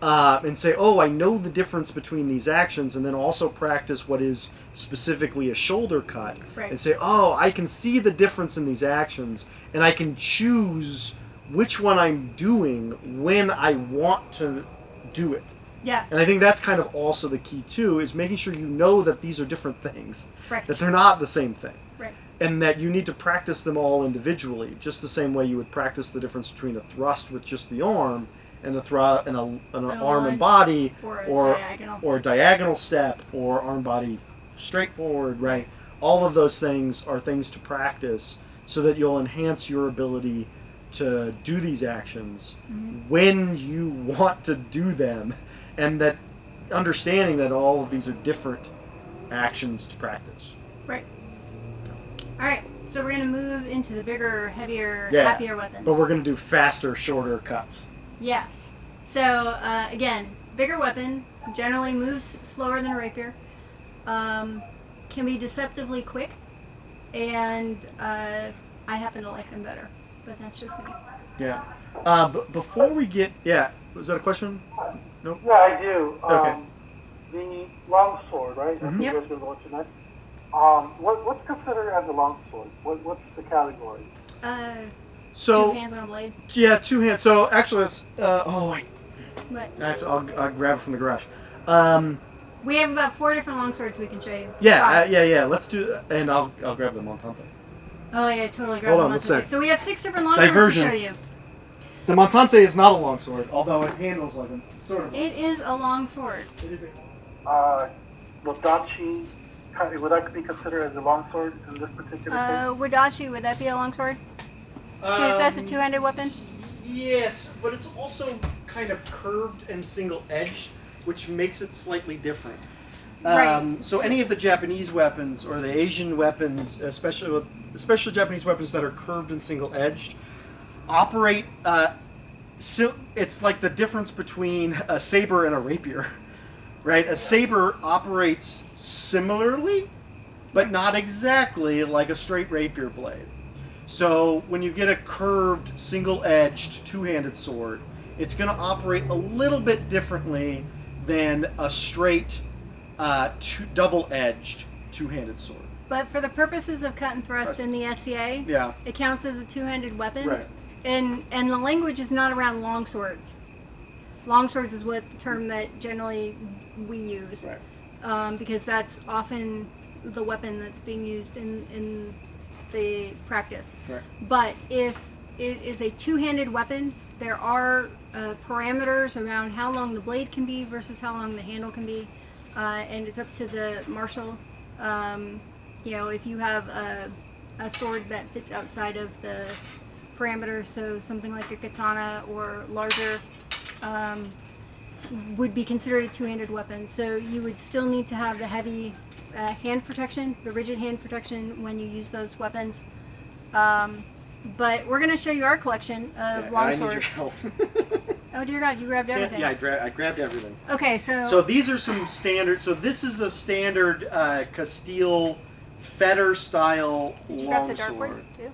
S1: and say, oh, I know the difference between these actions, and then also practice what is specifically a shoulder cut,
S2: Right.
S1: and say, oh, I can see the difference in these actions, and I can choose which one I'm doing when I want to do it.
S2: Yeah.
S1: And I think that's kind of also the key too, is making sure you know that these are different things,
S2: Right.
S1: that they're not the same thing.
S2: Right.
S1: And that you need to practice them all individually, just the same way you would practice the difference between a thrust with just the arm and a thrust and an arm and
S2: lunge,
S1: body,
S2: or a diagonal.
S1: or a diagonal step, or arm body straight forward. Right. All of those things are things to practice so that you'll enhance your ability to do these actions when you want to do them, and that understanding that all of these are different actions to practice.
S2: Right. All right. So we're gonna move into the bigger, heavier,
S1: Yeah,
S2: happier weapons.
S1: but we're going to do faster, shorter cuts.
S2: Yes. So again, bigger weapon generally moves slower than a rapier. Can be deceptively quick, and I happen to like them better. But that's just me.
S1: Yeah. But before we get... Yeah. Was that a question? Nope.
S3: Yeah, I do.
S1: Okay.
S3: The longsword, right? That's what
S2: Yep.
S3: you guys are going to next. What's considered as a longsword? What's the category?
S1: So,
S2: 2 hands on a blade.
S1: yeah, 2 hands. So, actually, let's...
S2: But
S1: I have to... I'll grab it from the garage.
S2: we have about 4 different longswords we can show you.
S1: Yeah,
S2: 5.
S1: yeah. Let's do... And I'll grab the Montante.
S2: Oh yeah, totally. Grab
S1: Hold
S2: them
S1: on, let's
S2: today.
S1: see.
S2: So we have 6 different longswords
S1: Diversion.
S2: to show you.
S1: The Montante is not a longsword, although it handles like a sort of...
S2: It is a longsword.
S1: It is a...
S3: Lodachi, would that be considered as a longsword in this particular case?
S2: Wadachi, would that be a longsword? So that's a 2-handed weapon?
S1: Yes, but it's also kind of curved and single-edged, which makes it slightly different.
S2: Right.
S1: So any of the Japanese weapons or the Asian weapons, especially Japanese weapons that are curved and single-edged, operate. It's like the difference between a saber and a rapier, right? A saber operates similarly, but not exactly like a straight rapier blade. So when you get a curved, single-edged, 2-handed sword, it's going to operate a little bit differently than a straight, double-edged, 2-handed sword.
S2: But for the purposes of cut and thrust in the SCA,
S1: Yeah.
S2: it counts as a 2-handed weapon.
S1: Right.
S2: And the language is not around longswords. Longswords is what the term that generally we use,
S1: Right.
S2: because that's often the weapon that's being used in the practice.
S1: Right.
S2: But if it is a 2-handed weapon, there are parameters around how long the blade can be versus how long the handle can be, and it's up to the marshal. If you have a sword that fits outside of the parameters, so something like a katana or larger, would be considered a 2-handed weapon. So you would still need to have the heavy hand protection, the rigid hand protection when you use those weapons. But we're going to show you our collection of longswords.
S1: I need your help.
S2: Oh dear God, you grabbed everything.
S1: Yeah, I grabbed everything.
S2: Okay,
S1: So these are some standard. So this is a standard Castile fetter style
S2: did you grab the
S1: longsword.
S2: dark wood too?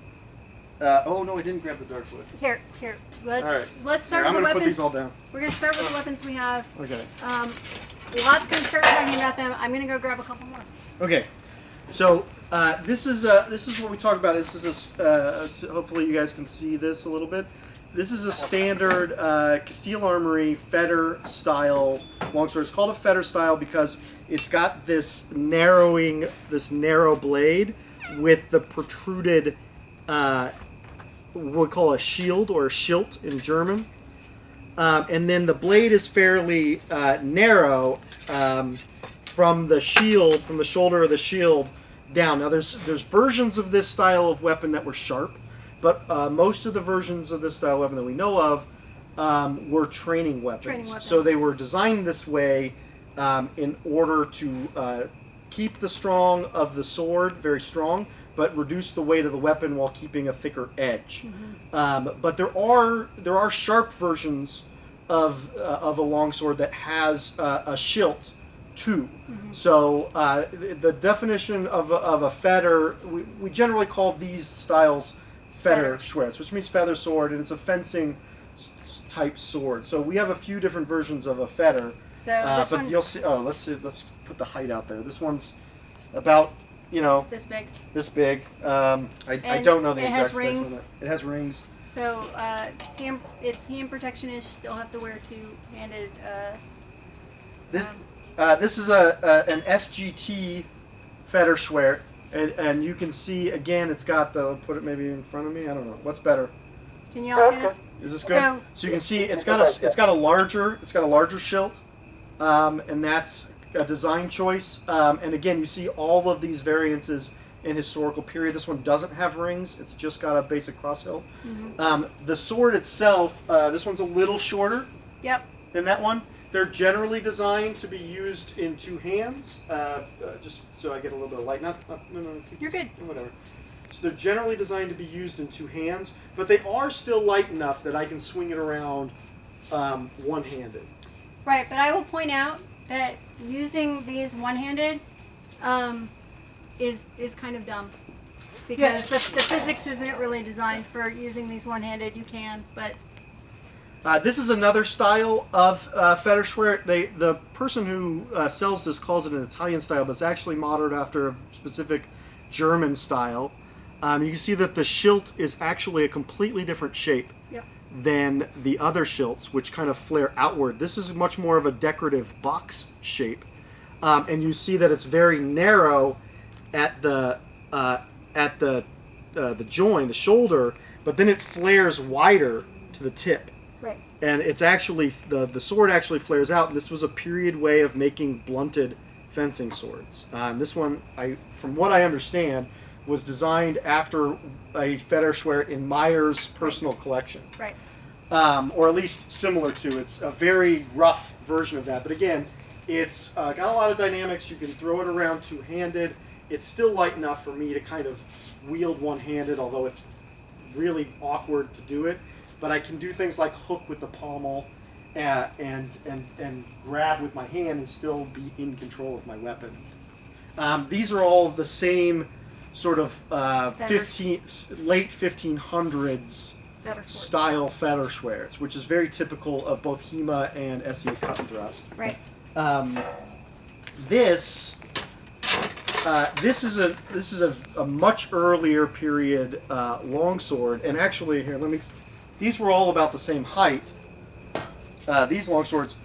S1: Oh no, I didn't grab the dark wood.
S2: Here. Let's
S1: All right.
S2: start
S1: I'm
S2: with the
S1: gonna put
S2: weapons.
S1: these all down.
S2: We're going to start with the weapons we have.
S1: Okay.
S2: Lots going to start talking about them. I'm going to go grab a couple more.
S1: Okay. So this is what we talk about. This is hopefully you guys can see this a little bit. This is a standard Castile Armory fetter style longsword. It's called a fetter style because it's got this narrow blade with the protruded, what we call a shield or a schild in German. And then the blade is fairly narrow from the shoulder of the shield down. Now there's versions of this style of weapon that were sharp, but most of the versions of this style of weapon that we know of were training weapons. So they were designed this way in order to keep the strong of the sword very strong, but reduce the weight of the weapon while keeping a thicker edge. But there are sharp versions of a longsword that has a schild too. So the definition of a fetter, we generally call these styles fetter schwerts, which means feather sword, and it's a fencing type sword. So we have a few different versions of a fetter.
S2: So
S1: but
S2: one,
S1: you'll see. Oh, let's put the height out there. This one's about
S2: this big.
S1: this big. I don't know the
S2: it
S1: exact
S2: has
S1: specs
S2: rings.
S1: on it. It has rings.
S2: So it's hand protection is still have to wear two-handed.
S1: This is an SGT fetter schwert, and you can see again it's got the put it maybe in front of me. I don't know what's better.
S2: Can you all see this?
S1: Is this good? So you can see it's got a larger schild, and that's a design choice. And again, you see all of these variances in historical period. This one doesn't have rings; it's just got a basic cross hilt. Mm-hmm. The sword itself, this one's a little shorter.
S2: Yep.
S1: Than that one. They're generally designed to be used in two hands. Just so I get a little bit of light. No.
S2: You're good.
S1: Whatever. So they're generally designed to be used in two hands, but they are still light enough that I can swing it around one-handed.
S2: Right, but I will point out that using these one-handed is kind of dumb because the physics isn't really designed for using these one-handed. You can, but
S1: this is another style of fetter schwert. The person who sells this calls it an Italian style, but it's actually modeled after a specific German style. You can see that the schilt is actually a completely different shape than the other schilts, which kind of flare outward. This is much more of a decorative box shape, and you see that it's very narrow at the join, the shoulder, but then it flares wider to the tip.
S2: right.
S1: And it's actually the sword actually flares out. And this was a period way of making blunted fencing swords. This one, from what I understand, was designed after a fetter schwert in Meyer's personal collection.
S2: Right.
S1: Or at least similar to. It's a very rough version of that. But again, it's got a lot of dynamics. You can throw it around two-handed. It's still light enough for me to kind of wield one-handed, although it's really awkward to do it. But I can do things like hook with the pommel and grab with my hand and still be in control of my weapon. These are all the same sort of late 1500s style fetter schwerts, which is very typical of both HEMA and SCA cut and thrust.
S2: Right.
S1: This is a much earlier period longsword, and actually here these were all about the same height. These longswords.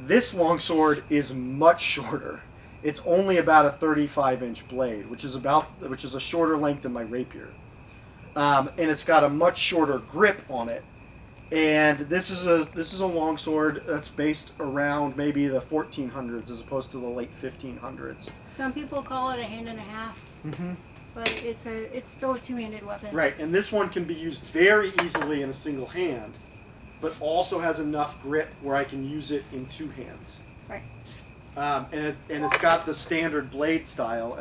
S1: This longsword is much shorter. It's only about a 35-inch blade, which is a shorter length than my rapier, and it's got a much shorter grip on it. And this is a longsword that's based around maybe the 1400s as opposed to the late 1500s.
S2: Some people call it a hand and a half. Mm-hmm. But it's still a two-handed weapon.
S1: Right, and this one can be used very easily in a single hand, but also has enough grip where I can use it in two hands.
S2: Right.
S1: And it's got the standard blade style,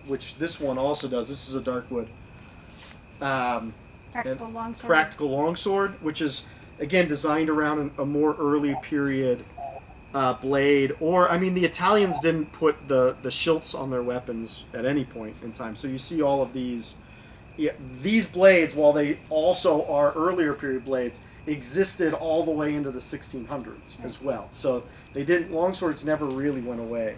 S1: which this one also does. This is a darkwood.
S2: Practical longsword.
S1: Practical longsword, which is again designed around a more early period blade. Or the Italians didn't put the schilts on their weapons at any point in time. So you see all of these. These blades, while they also are earlier period blades, existed all the way into the 1600s as well. So longswords never really went away.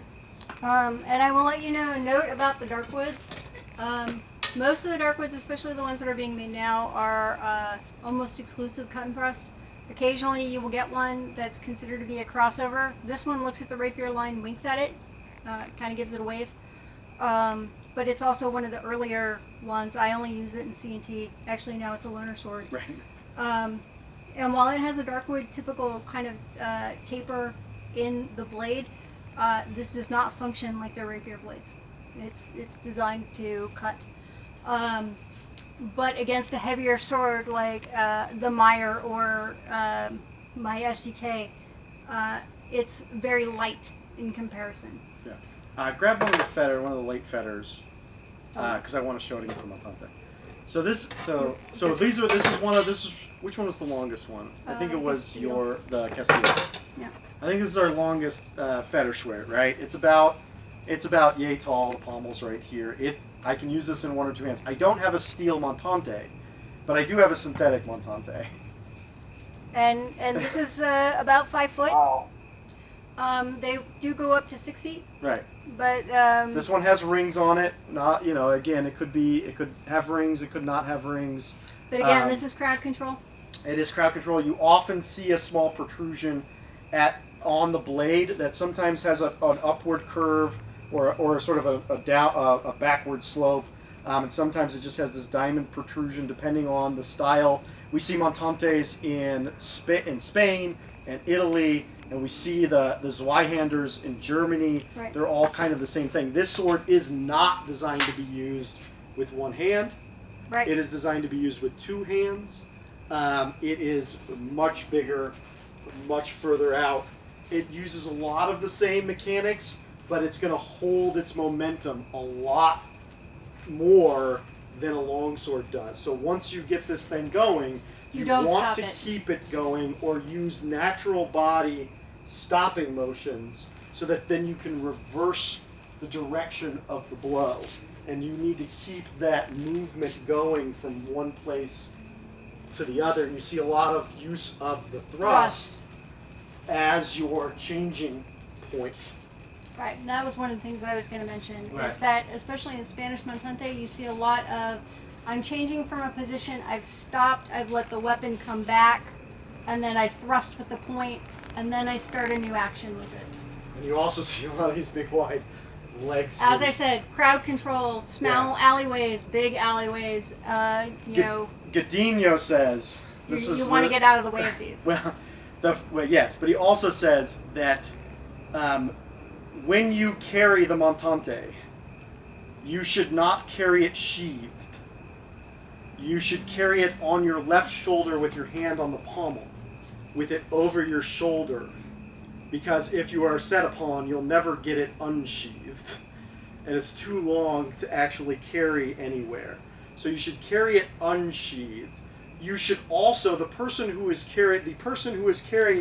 S2: And I will let you know a note about the darkwoods. Most of the darkwoods, especially the ones that are being made now, are almost exclusive cut and thrust. Occasionally you will get one that's considered to be a crossover. This one looks at the rapier line, winks at it, kind of gives it a wave. But it's also one of the earlier ones. I only use it in C&T. Actually, now it's a loaner sword.
S1: Right.
S2: And while it has a darkwood typical kind of taper in the blade, this does not function like their rapier blades. It's designed to cut. But against a heavier sword like the Meyer or my SGK, it's very light in comparison.
S1: Yeah. Grab one of the late fetters, because I want to show it against the Montante. So this is which one was the longest one? I think it was the Castillo.
S2: Yeah.
S1: I think this is our longest fetter schwert, right? It's about yay tall. The pommel's right here. I can use this in one or two hands. I don't have a steel Montante, but I do have a synthetic Montante.
S2: And this is about 5 foot.
S3: Wow.
S2: They do go up to 6 feet,
S1: Right.
S2: but
S1: This one has rings on it. Not, again, it could have rings, it could not have rings.
S2: but again, this is crowd control.
S1: It is crowd control. You often see a small protrusion on the blade that sometimes has an upward curve or sort of a backward slope, and sometimes it just has this diamond protrusion depending on the style. We see montantes in Spain and Italy, and we see the Zweihanders in Germany.
S2: Right.
S1: They're all kind of the same thing. This sword is not designed to be used with one hand.
S2: Right.
S1: It is designed to be used with two hands. It is much bigger, much further out. It uses a lot of the same mechanics, but it's going to hold its momentum a lot more than a longsword does. So once you get this thing going, you
S2: don't
S1: want
S2: stop
S1: to
S2: it.
S1: keep it going or use natural body stopping motions so that then you can reverse the direction of the blow. And you need to keep that movement going from one place to the other. You see a lot of use of the thrust as your changing point.
S2: Right, and that was one of the things that I was going to mention,
S1: Right.
S2: is that especially in Spanish montante, you see a lot of, I'm changing from a position, I've stopped, I've let the weapon come back, and then I thrust with the point, and then I start a new action with it.
S1: And you also see a lot of these big wide legs.
S2: As I said, crowd control, small alleyways, big alleyways,
S1: Gadino says,
S2: you want to get out of the way of these.
S1: Yes, but he also says that when you carry the montante, you should not carry it sheathed. You should carry it on your left shoulder with your hand on the pommel, with it over your shoulder, because if you are set upon, you'll never get it unsheathed, and it's too long to actually carry anywhere. So you should carry it unsheathed. You should also, the person who is carrying the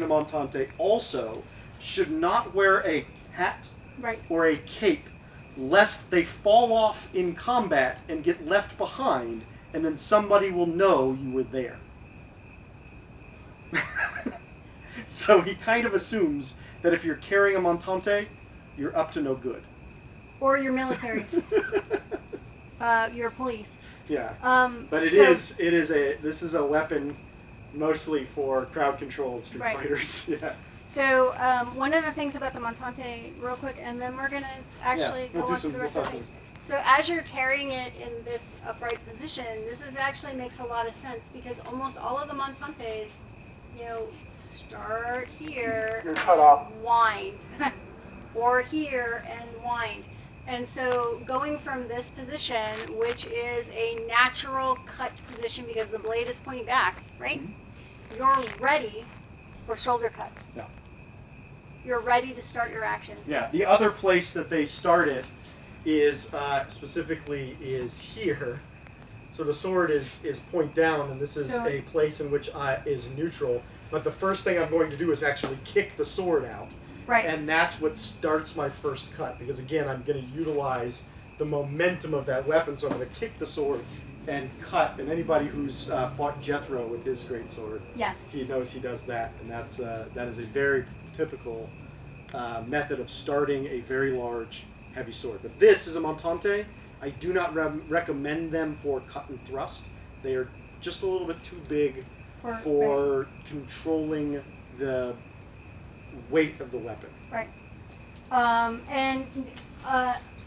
S1: montante also should not wear a hat
S2: Right.
S1: or a cape, lest they fall off in combat and get left behind, and then somebody will know you were there. So he kind of assumes that if you're carrying a montante, you're up to no good.
S2: Or your military. Your police.
S1: Yeah. But
S2: so-
S1: this is a weapon mostly for crowd control and street
S2: Right.
S1: fighters. Yeah.
S2: So one of the things about the montante, real quick, and then we're going to actually
S1: we'll
S2: go
S1: do
S2: on to the rest
S1: we'll
S2: of the
S1: talk
S2: things. So as you're carrying it in this upright position, this is actually makes a lot of sense because almost all of the montantes, start here
S3: You're cut off.
S2: and wind, or here and wind. And so going from this position, which is a natural cut position because the blade is pointing back, right?
S1: Mm-hmm.
S2: You're ready for shoulder cuts.
S1: Yeah.
S2: You're ready to start your action.
S1: Yeah. The other place that they start it is specifically is here. So the sword is point down, and this is
S2: So-
S1: a place in which is neutral. But the first thing I'm going to do is actually kick the sword out.
S2: Right.
S1: And that's what starts my first cut, because again, I'm going to utilize the momentum of that weapon, so I'm going to kick the sword and cut. And anybody who's fought Jethro with his great sword,
S2: Yes.
S1: he knows he does that, and that is a very typical method of starting a very large, heavy sword. But this is a montante. I do not recommend them for cut and thrust. They are just a little bit too big for controlling the weight of the weapon.
S2: Right.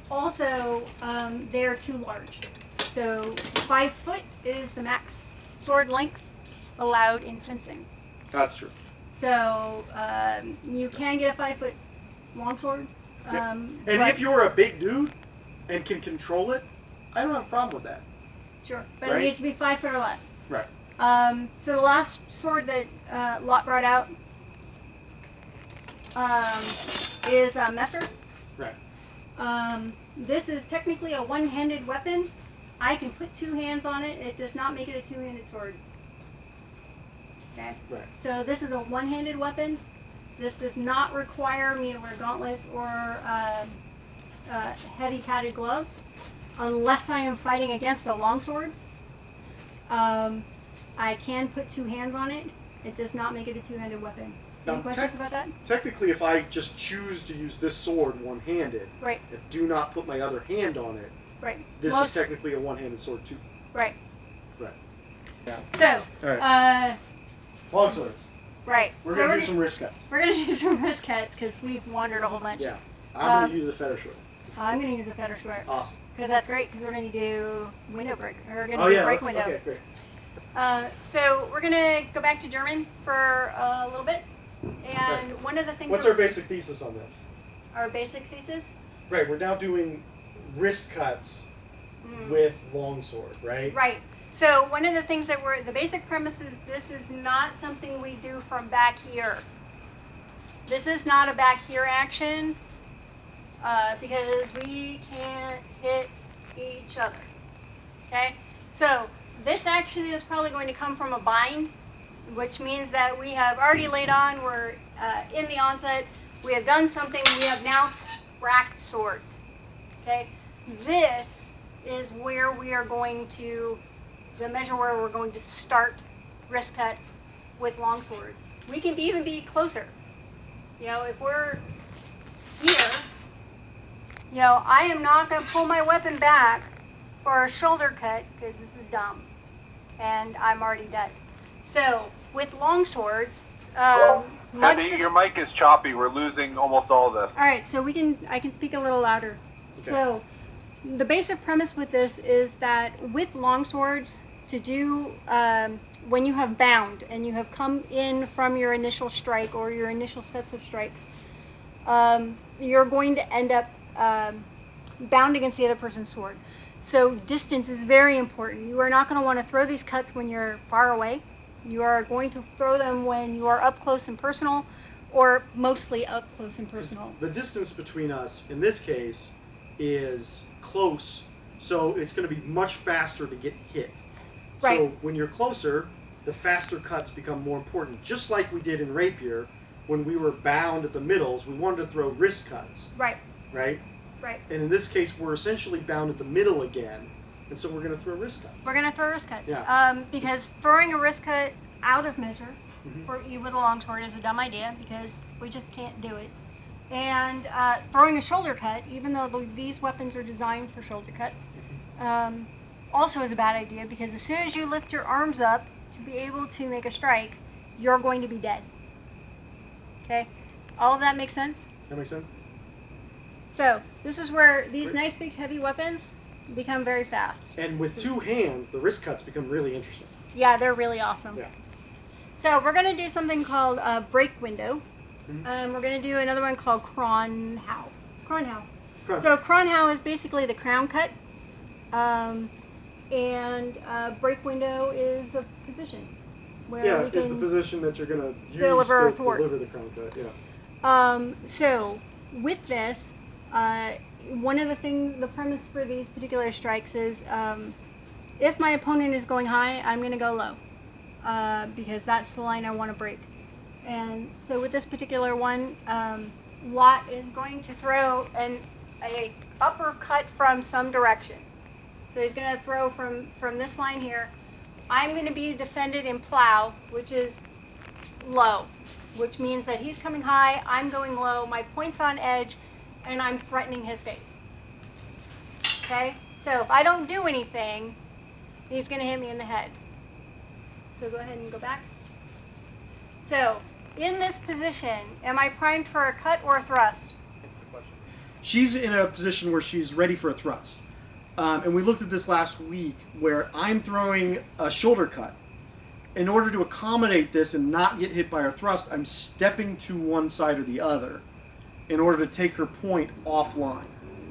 S2: Also, they're too large. So 5 foot is the max sword length allowed in fencing.
S1: That's true.
S2: So you can get a 5 foot longsword.
S1: Yeah. And if you're a big dude and can control it, I don't have a problem with that.
S2: Sure, but
S1: Right.
S2: it needs to be 5 foot or less.
S1: Right.
S2: So the last sword that Lot brought out is Messer.
S1: Right.
S2: This is technically a one-handed weapon. I can put 2 hands on it. It does not make it a 2-handed sword. Okay.
S1: Right.
S2: So this is a one-handed weapon. This does not require me to wear gauntlets or heavy padded gloves, unless I am fighting against a longsword. I can put 2 hands on it. It does not make it a two-handed weapon. Any
S1: Now,
S2: questions about that?
S1: Technically, if I just choose to use this sword one-handed,
S2: Right.
S1: and do not put my other hand on it,
S2: Right.
S1: this is technically a one-handed sword too.
S2: Right.
S1: Right. Yeah.
S2: So,
S1: All right. Longswords.
S2: right.
S1: We're
S2: So
S1: gonna do some wrist cuts.
S2: We're gonna do some wrist cuts because we've wandered a whole bunch.
S1: Yeah. I'm gonna use a feather sword.
S2: I'm gonna use a feather sword.
S1: Awesome.
S2: Because that's great. Because we're gonna do window break. We're gonna
S1: Oh
S2: do
S1: yeah.
S2: break
S1: Let's,
S2: window.
S1: okay. Great.
S2: So we're gonna go back to German for a little bit. And one of the things.
S1: What's our basic thesis on this?
S2: Our basic thesis?
S1: Right. We're now doing wrist cuts with longsword, right?
S2: Right. So one of the things that the basic premise is this is not something we do from back here. This is not a back here action because we can't hit each other. Okay? So this action is probably going to come from a bind, which means that we have already laid on, we're in the onset, we have done something, we have now racked swords. Okay? This is where we are going to, the measure where we're going to start wrist cuts with long swords. We can even be closer. You know, if we're here, you know, I am not going to pull my weapon back for a shoulder cut because this is dumb and I'm already dead. So with long swords,
S4: Andy, your mic is choppy. We're losing almost all of this.
S2: All right, so I can speak a little louder. Okay. So the basic premise with this is that with long swords, to do when you have bound and you have come in from your initial strike or your initial sets of strikes, you're going to end up bound against the other person's sword. So distance is very important. You are not going to want to throw these cuts when you're far away. You are going to throw them when you are up close and personal, or mostly up close and personal.
S1: The distance between us, in this case, is close, so it's going to be much faster to get hit.
S2: Right.
S1: So when you're closer, the faster cuts become more important. Just like we did in rapier, when we were bound at the middles, we wanted to throw wrist cuts.
S2: Right.
S1: Right?
S2: Right.
S1: And in this case, we're essentially bound at the middle again, and so we're going to throw wrist cuts.
S2: We're going to throw wrist cuts.
S1: Yeah.
S2: Because throwing a wrist cut out of measure for you with a longsword is a dumb idea because we just can't do it. And throwing a shoulder cut, even though these weapons are designed for shoulder cuts, also is a bad idea because as soon as you lift your arms up to be able to make a strike, you're going to be dead. Okay? All of that makes sense?
S1: That makes sense?
S2: So, this is where these nice big heavy weapons become very fast.
S1: And with two hands, the wrist cuts become really interesting.
S2: Yeah, they're really awesome.
S1: Yeah.
S2: So we're going to do something called break window. We're going to do another one called Kronhau. So Kronhau is basically the crown cut. And break window is a position where we can
S1: it's the position that you're going to use
S2: deliver
S1: to deliver the crown cut. Yeah.
S2: So with this, one of the premise for these particular strikes is if my opponent is going high, I'm going to go low because that's the line I want to break. And so with this particular one, Lot is going to throw a uppercut from some direction. So he's going to throw from this line here. I'm going to be defended in plow, which is low, which means that he's coming high, I'm going low, my point's on edge, and I'm threatening his face. Okay? So if I don't do anything, he's going to hit me in the head. So go ahead and go back. So, in this position, am I primed for a cut or a thrust?
S1: She's in a position where she's ready for a thrust. And we looked at this last week where I'm throwing a shoulder cut. In order to accommodate this and not get hit by her thrust, I'm stepping to one side or the other in order to take her point offline.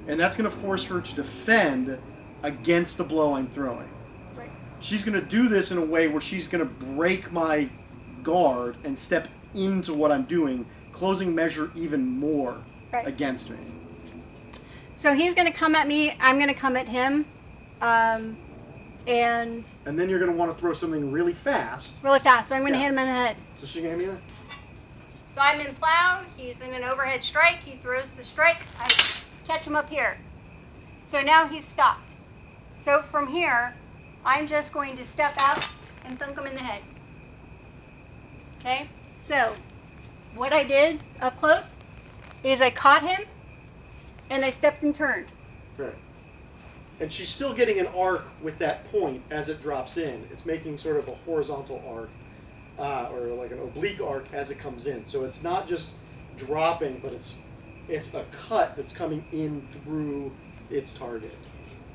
S1: And that's going to force her to defend against the blow I'm throwing.
S2: Right.
S1: She's going to do this in a way where she's going to break my guard and step into what I'm doing, closing measure even more against me.
S2: So he's going to come at me, I'm going to come at him, and
S1: then you're going to want to throw something really fast.
S2: So I'm going to hit him in the head.
S1: So she can hit me in the head?
S2: So I'm in plow, he's in an overhead strike, he throws the strike, I catch him up here. So now he's stopped. So from here, I'm just going to step out and thunk him in the head. Okay? So, what I did up close is I caught him and I stepped and turned.
S1: Right. And she's still getting an arc with that point as it drops in. It's making sort of a horizontal arc, or like an oblique arc as it comes in. So it's not just dropping, but it's a cut that's coming in through its target.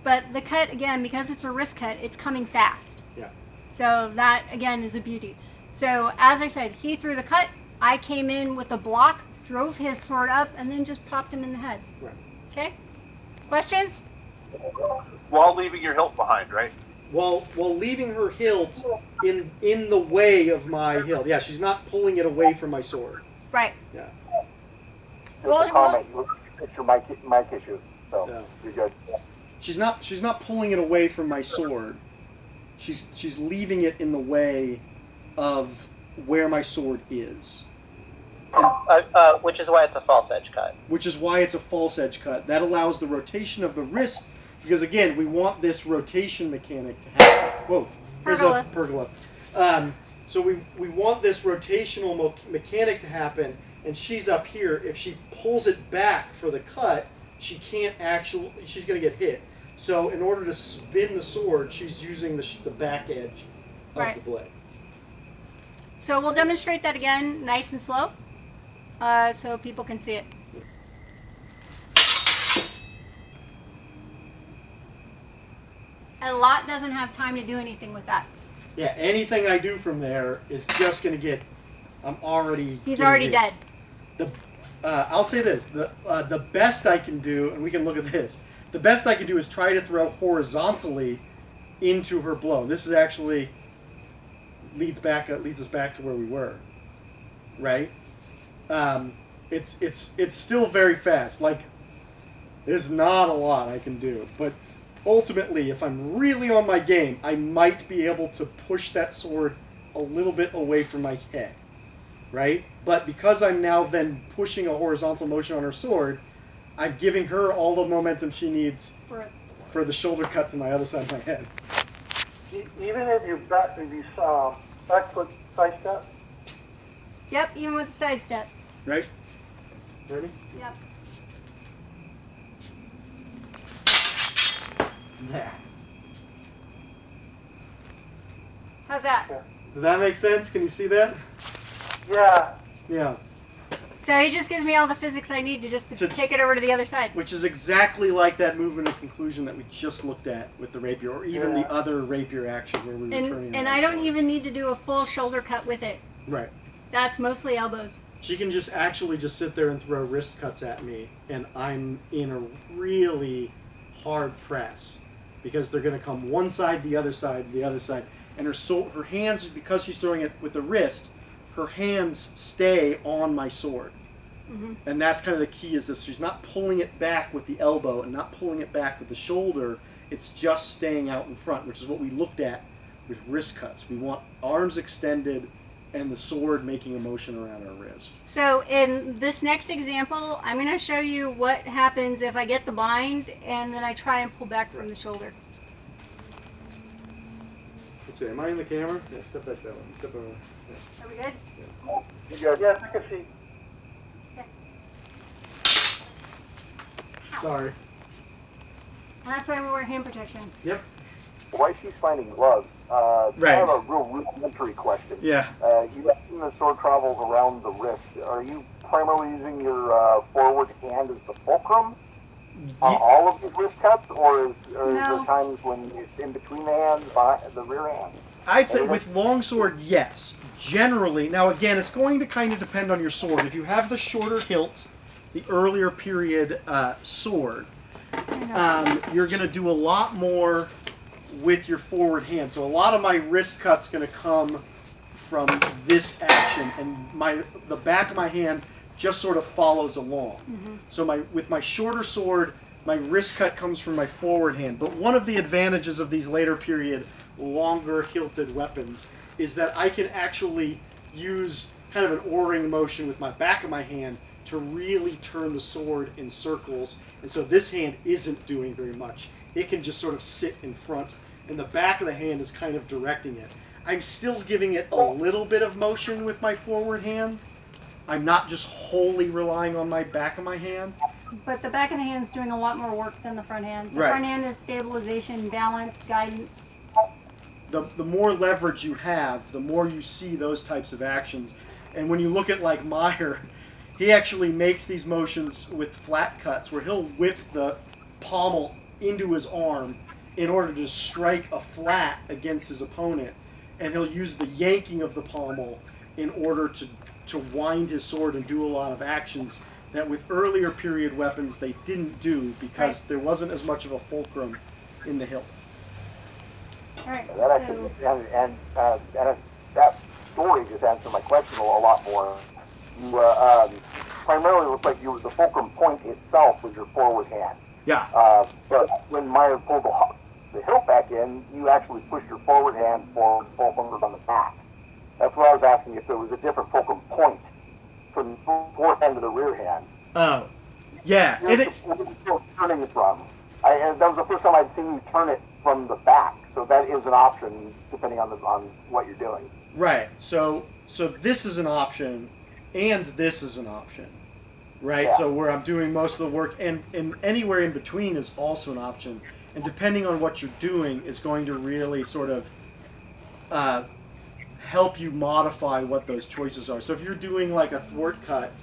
S2: But the cut, again, because it's a wrist cut, it's coming fast.
S1: Yeah.
S2: So that, again, is a beauty. So, as I said, he threw the cut. I came in with the block, drove his sword up, and then just popped him in the head.
S1: Right.
S2: Okay? Questions?
S4: While leaving your hilt behind, right?
S1: While leaving her hilt in the way of my hilt. Yeah, she's not pulling it away from my sword.
S2: Right.
S1: Yeah.
S2: Well,
S6: Just a comment. It's your mic issue, so
S1: Yeah.
S6: you're good.
S1: She's not pulling it away from my sword. She's leaving it in the way of where my sword is.
S5: Which is why it's a false edge cut.
S1: Which is why it's a false edge cut. That allows the rotation of the wrist, because again, we want this rotation mechanic to happen. Whoa, here's a pergola. So we want this rotational mechanic to happen, and she's up here. If she pulls it back for the cut, she can't actually, she's going to get hit. So in order to spin the sword, she's using the back edge of the blade.
S2: So we'll demonstrate that again, nice and slow, so people can see it. And Lot doesn't have time to do anything with that.
S1: Yeah, anything I do from there is just going to get, He's
S2: already dead.
S1: I'll say this, the best I can do, and we can look at this, the best I can do is try to throw horizontally into her blow. This is actually leads us back to where we were, right? It's still very fast. Like, there's not a lot I can do, but ultimately, if I'm really on my game, I might be able to push that sword a little bit away from my head, right? But because I'm now then pushing a horizontal motion on her sword, I'm giving her all the momentum she needs for the shoulder cut to my other side of my head.
S3: Even if you back foot side step.
S2: Yep, even with the side step.
S1: Right? Ready?
S2: Yep.
S1: Yeah.
S2: How's that?
S1: Did that make sense? Can you see that?
S3: Yeah.
S1: Yeah.
S2: So he just gives me all the physics I need to take it over to the other side.
S1: Which is exactly like that movement of conclusion that we just looked at with the rapier, or even the other rapier action where we were turning.
S2: And I don't even need to do a full shoulder cut with it.
S1: Right.
S2: That's mostly elbows.
S1: She can just sit there and throw wrist cuts at me, and I'm in a really hard press because they're going to come one side, the other side, and her hands, because she's throwing it with the wrist, her hands stay on my sword. Mm-hmm. And that's kind of the key, is this. She's not pulling it back with the elbow and not pulling it back with the shoulder. It's just staying out in front, which is what we looked at with wrist cuts. We want arms extended and the sword making a motion around our wrist.
S2: So in this next example, I'm going to show you what happens if I get the bind and then I try and pull back from the shoulder.
S1: Let's see, am I in the camera? Yeah, step back that one. Step over.
S2: Are we good?
S1: Yeah.
S3: Yes, I can see.
S2: Okay.
S1: Sorry.
S2: And that's why we wear hand protection.
S1: Yep.
S6: Why she's finding gloves?
S1: Right.
S6: I have a real rudimentary question.
S1: Yeah.
S6: You mentioned the sword travels around the wrist. Are you primarily using your forward hand as the fulcrum on all of these wrist cuts, or is there times when it's in between the hands, behind the rear hand?
S1: I'd say with longsword, yes. Generally, now again, it's going to kind of depend on your sword. If you have the shorter hilt, the earlier period sword, you're going to do a lot more with your forward hand. So a lot of my wrist cut's going to come from this action, and the back of my hand just sort of follows along. Mm-hmm. So with my shorter sword, my wrist cut comes from my forward hand. But one of the advantages of these later period longer hilted weapons is that I can actually use kind of an o-ring motion with my back of my hand to really turn the sword in circles. And so this hand isn't doing very much. It can just sort of sit in front, and the back of the hand is kind of directing it. I'm still giving it a little bit of motion with my forward hands. I'm not just wholly relying on my back of my hand.
S2: But the back of the hand's doing a lot more work than the front hand. The
S1: Right.
S2: front hand is stabilization, balance, guidance.
S1: The more leverage you have, the more you see those types of actions. And when you look at like Meyer, he actually makes these motions with flat cuts where he'll whip the pommel into his arm in order to strike a flat against his opponent. And he'll use the yanking of the pommel in order to wind his sword and do a lot of actions that with earlier period weapons they didn't do because there wasn't as much of a fulcrum in the hilt.
S2: All right.
S6: That actually, and that story just answered my question a lot more. You primarily looked like the fulcrum point itself was your forward hand.
S1: Yeah.
S6: But when Meyer pulled the hilt back in, you actually pushed your forward hand forward, fulcrum on the back. That's what I was asking, if there was a different fulcrum point from the forehand to the rear hand.
S1: Oh. Yeah.
S6: Where you're turning it from. That was the first time I'd seen you turn it from the back. So that is an option depending on what you're doing.
S1: Right. So this is an option, and this is an option, right?
S6: Yeah.
S1: So where I'm doing most of the work, and anywhere in between is also an option. And depending on what you're doing is going to really sort of help you modify what those choices are. So if you're doing like a thwart cut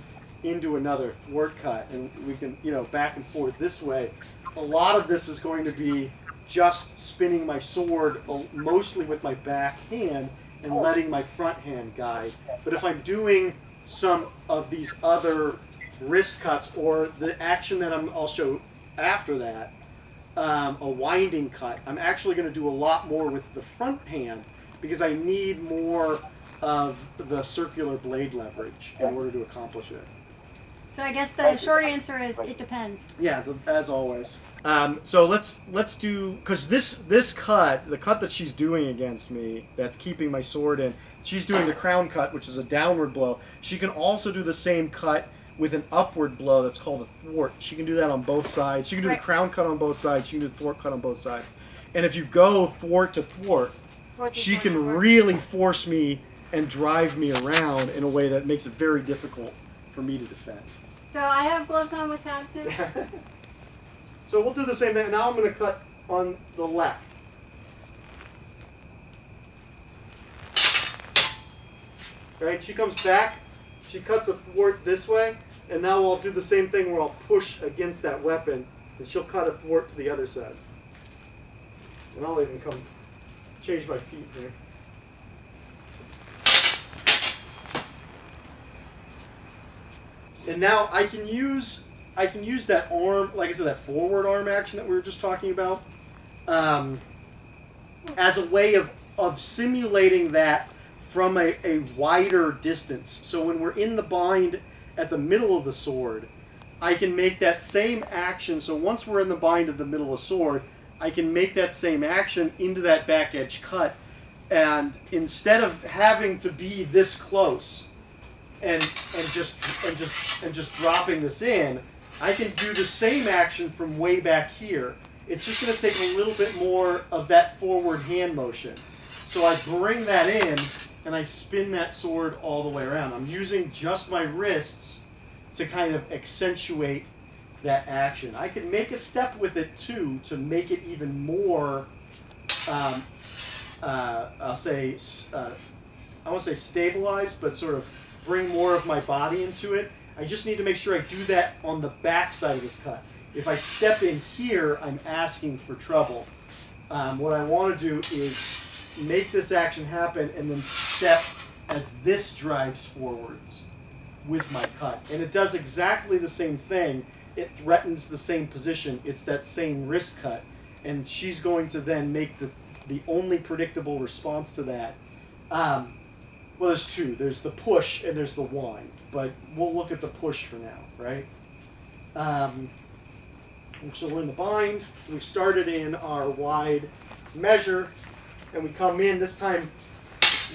S1: into another thwart cut, and we can, back and forth this way, a lot of this is going to be just spinning my sword mostly with my back hand and letting my front hand guide. But if I'm doing some of these other wrist cuts or the action that I'll show after that, a winding cut, I'm actually going to do a lot more with the front hand because I need more of the circular blade leverage in order to accomplish it.
S2: So I guess the short answer is it depends.
S1: Yeah, as always. So let's do, because this cut, the cut that she's doing against me, that's keeping my sword in, she's doing the crown cut, which is a downward blow. She can also do the same cut with an upward blow that's called a thwart. She can do that on both sides. She can do the crown cut on both sides. She can do the thwart cut on both sides. And if you go thwart to thwart, she can really force me and drive me around in a way that makes it very difficult for me to defend.
S2: So I have gloves on with that too.
S1: So we'll do the same thing. Now I'm going to cut on the left. Right, she comes back, she cuts a thwart this way, and now I'll do the same thing where I'll push against that weapon, and she'll cut a thwart to the other side. And I'll even come change my feet there. And now I can use that arm, like I said, that forward arm action that we were just talking about, as a way of simulating that from a wider distance. So when we're in the bind at the middle of the sword, I can make that same action. So once we're in the bind at the middle of the sword, I can make that same action into that back edge cut. And instead of having to be this close and just dropping this in, I can do the same action from way back here. It's just going to take a little bit more of that forward hand motion. So I bring that in and I spin that sword all the way around. I'm using just my wrists to kind of accentuate that action. I can make a step with it too to make it even more, I won't say stabilized, but sort of bring more of my body into it. I just need to make sure I do that on the back side of this cut. If I step in here, I'm asking for trouble. What I want to do is make this action happen and then step as this drives forwards with my cut. And it does exactly the same thing. It threatens the same position. It's that same wrist cut. And she's going to then make the only predictable response to that. Well, there's two. There's the push and there's the wind. But we'll look at the push for now, right? So we're in the bind. We've started in our wide measure. And we come in, this time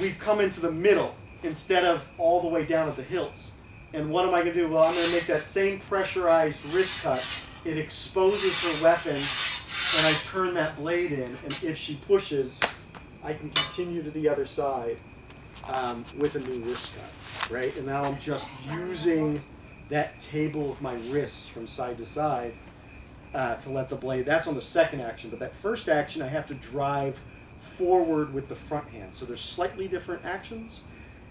S1: we've come into the middle instead of all the way down at the hilts. And what am I going to do? Well, I'm going to make that same pressurized wrist cut. It exposes her weapon, and I turn that blade in. And if she pushes, I can continue to the other side with a new wrist cut, right? And now I'm just using that table of my wrists from side to side to let the blade, that's on the second action, but that first action I have to drive forward with the front hand. So there's slightly different actions.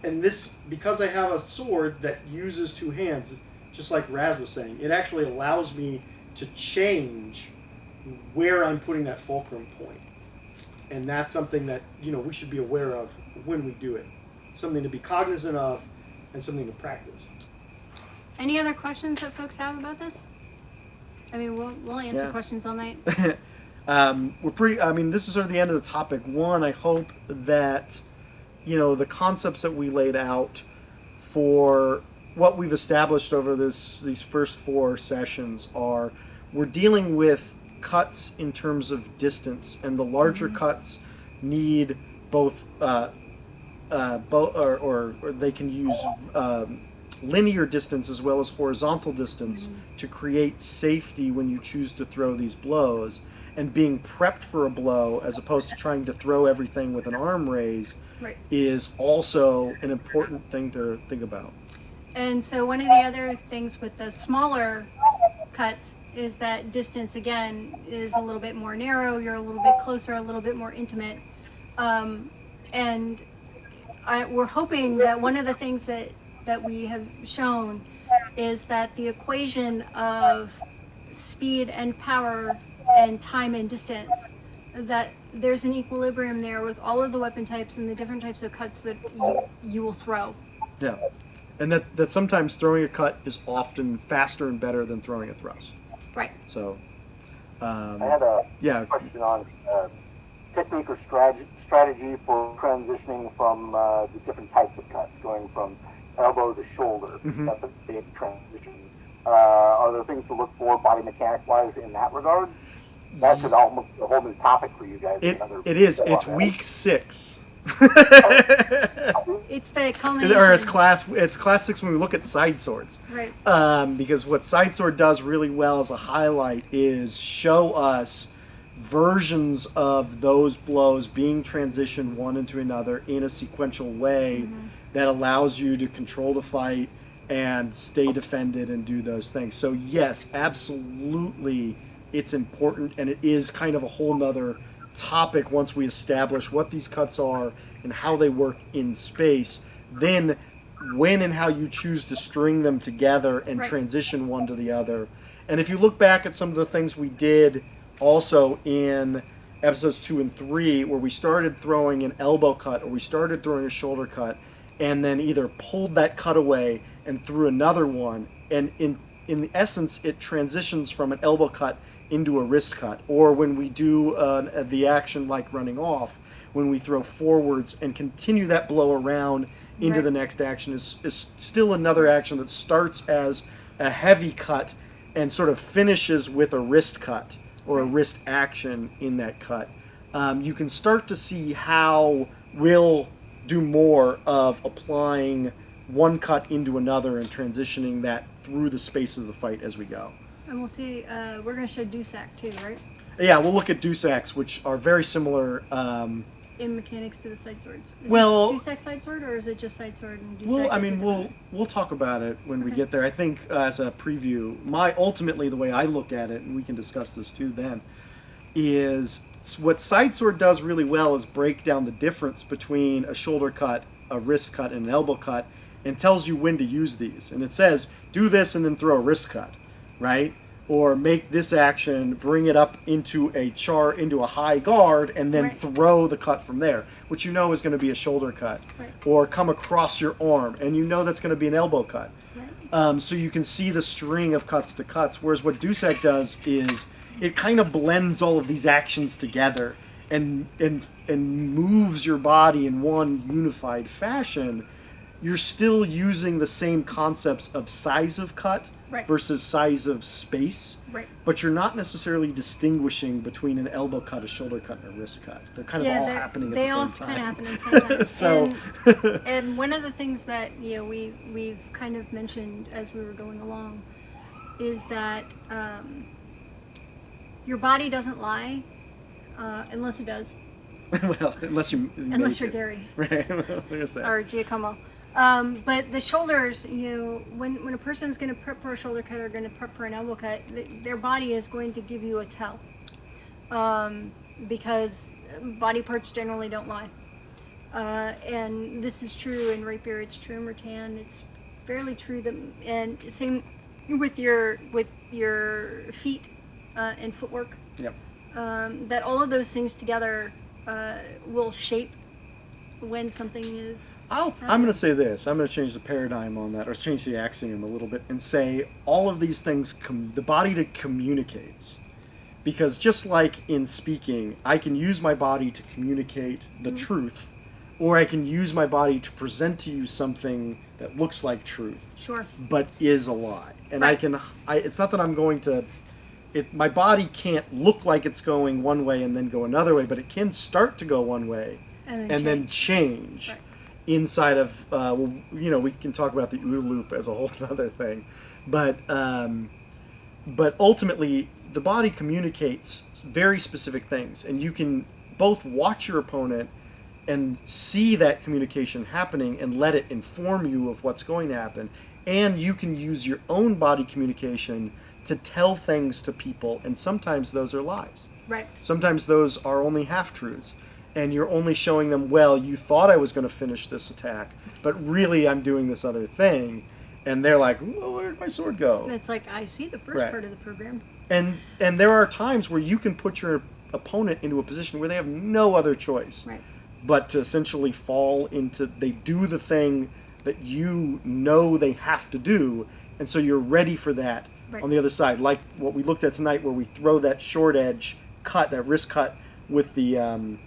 S1: And this, because I have a sword that uses two hands, just like Raz was saying, it actually allows me to change where I'm putting that fulcrum point. And that's something that, we should be aware of when we do it. Something to be cognizant of and something to practice.
S2: Any other questions that folks have about this? I mean, we'll answer questions all night.
S1: This is sort of the end of the topic. One, I hope that, the concepts that we laid out for what we've established over these first 4 sessions are, we're dealing with cuts in terms of distance, and the larger cuts need both, or they can use linear distance as well as horizontal distance to create safety when you choose to throw these blows, and being prepped for a blow as opposed to trying to throw everything with an arm raise is also an important thing to think about.
S2: And so one of the other things with the smaller cuts is that distance, again, is a little bit more narrow. You're a little bit closer, a little bit more intimate. We're hoping that one of the things that we have shown is that the equation of speed and power and time and distance, that there's an equilibrium there with all of the weapon types and the different types of cuts that you will throw.
S1: Yeah. And that sometimes throwing a cut is often faster and better than throwing a thrust.
S2: Right.
S1: So,
S6: I had a question on technique or strategy for transitioning from the different types of cuts, going from elbow to shoulder. That's a big transition. Are there things to look for body mechanic-wise in that regard? That's almost a whole new topic for you guys.
S1: It is. It's week 6.
S2: It's the culmination.
S1: Or it's class 6 when we look at side swords.
S2: Right.
S1: Because what side sword does really well as a highlight is show us versions of those blows being transitioned one into another in a sequential way that allows you to control the fight and stay defended and do those things. So yes, absolutely, it's important, and it is kind of a whole nother topic once we establish what these cuts are and how they work in space. Then when and how you choose to string them together and transition one to the other. And if you look back at some of the things we did also in episodes 2 and 3, where we started throwing an elbow cut or we started throwing a shoulder cut and then either pulled that cut away and threw another one, and in essence it transitions from an elbow cut into a wrist cut. Or when we do the action like running off, when we throw forwards and continue that blow around into the next action is still another action that starts as a heavy cut and sort of finishes with a wrist cut or a wrist action in that cut. You can start to see how we'll do more of applying one cut into another and transitioning that through the space of the fight as we go.
S2: And we'll see, we're going to show Dusac too, right?
S1: Yeah, we'll look at Dusacs, which are very similar.
S2: In mechanics to the side swords. Is it Dusac side sword, or is it just side sword and Dusac?
S1: We'll talk about it when we get there. I think as a preview, ultimately the way I look at it, and we can discuss this too then, is what side sword does really well is break down the difference between a shoulder cut, a wrist cut, and an elbow cut, and tells you when to use these. And it says, do this and then throw a wrist cut, right? Or make this action, bring it up into a high guard, and then throw the cut from there, which you know is going to be a shoulder cut.
S2: Right.
S1: Or come across your arm, and you know that's going to be an elbow cut.
S2: Right.
S1: So you can see the string of cuts to cuts, whereas what Dusac does is it kind of blends all of these actions together and moves your body in one unified fashion. You're still using the same concepts of size of cut versus size of space, but you're not necessarily distinguishing between an elbow cut, a shoulder cut, and a wrist cut. They're kind of all happening at the same time.
S2: They all kind of happen at the same time.
S1: So,
S2: and one of the things that we've kind of mentioned as we were going along is that your body doesn't lie unless it does.
S1: Well, unless
S2: you're Gary.
S1: Right. There's that.
S2: Or Giacomo. But the shoulders, when a person's going to prep for a shoulder cut or going to prep for an elbow cut, their body is going to give you a tell. Because body parts generally don't lie. And this is true in rapier, it's true in rattan, it's fairly true and same with your feet and footwork.
S1: Yep.
S2: That all of those things together will shape when something is.
S1: I'm going to say this. I'm going to change the paradigm on that, or change the axiom a little bit, and say all of these things, the body communicates. Because just like in speaking, I can use my body to communicate the truth, or I can use my body to present to you something that looks like truth,
S2: sure,
S1: but is a lie. And
S2: right.
S1: It's not that I'm going to. My body can't look like it's going one way and then go another way, but it can start to go one way and then change.
S2: Right.
S1: Inside of, we can talk about the OODA loop as a whole other thing, but ultimately the body communicates very specific things, and you can both watch your opponent and see that communication happening and let it inform you of what's going to happen, and you can use your own body communication to tell things to people, and sometimes those are lies.
S2: Right.
S1: Sometimes those are only half-truths, and you're only showing them, well, you thought I was going to finish this attack, but really I'm doing this other thing, and they're like, well, where'd my sword go?
S2: It's like, I see the first part of the program.
S1: And there are times where you can put your opponent into a position where they have no other choice but to essentially fall into, they do the thing that you know they have to do, and so you're ready for that on the other side, like what we looked at tonight, where we throw that short edge cut, that wrist cut with the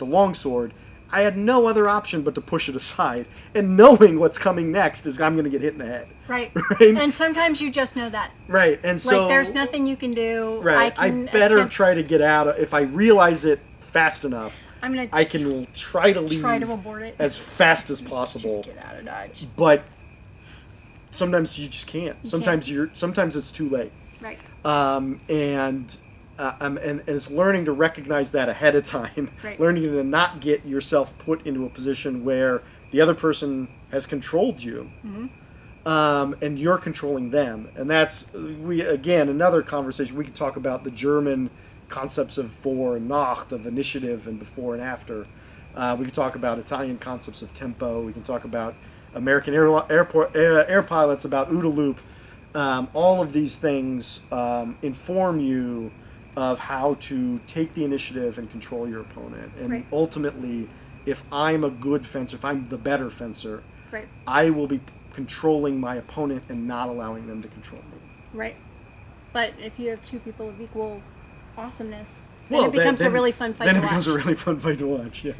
S1: longsword. I had no other option but to push it aside, and knowing what's coming next is I'm going to get hit in the head.
S2: Right. And sometimes you just know that.
S1: Right. And so,
S2: like, there's nothing you can do.
S1: Right. I better try to get out if I realize it fast enough. I can try to leave.
S2: Try to abort it
S1: as fast as possible.
S2: Just get out of Dodge.
S1: But sometimes you just can't. Sometimes it's too late.
S2: Right.
S1: And it's learning to recognize that ahead of time.
S2: Right.
S1: Learning to not get yourself put into a position where the other person has controlled you, and you're controlling them. And that's another conversation. We could talk about the German concepts of Vor and Nacht, of initiative and before and after. We could talk about Italian concepts of tempo. We can talk about American air pilots, about OODA loop. All of these things inform you of how to take the initiative and control your opponent. And ultimately, if I'm a good fencer, if I'm the better fencer, I will be controlling my opponent and not allowing them to control me.
S2: Right. But if you have two people of equal awesomeness, then it becomes a really fun fight to watch.
S1: Then it becomes a really fun fight to watch, yeah.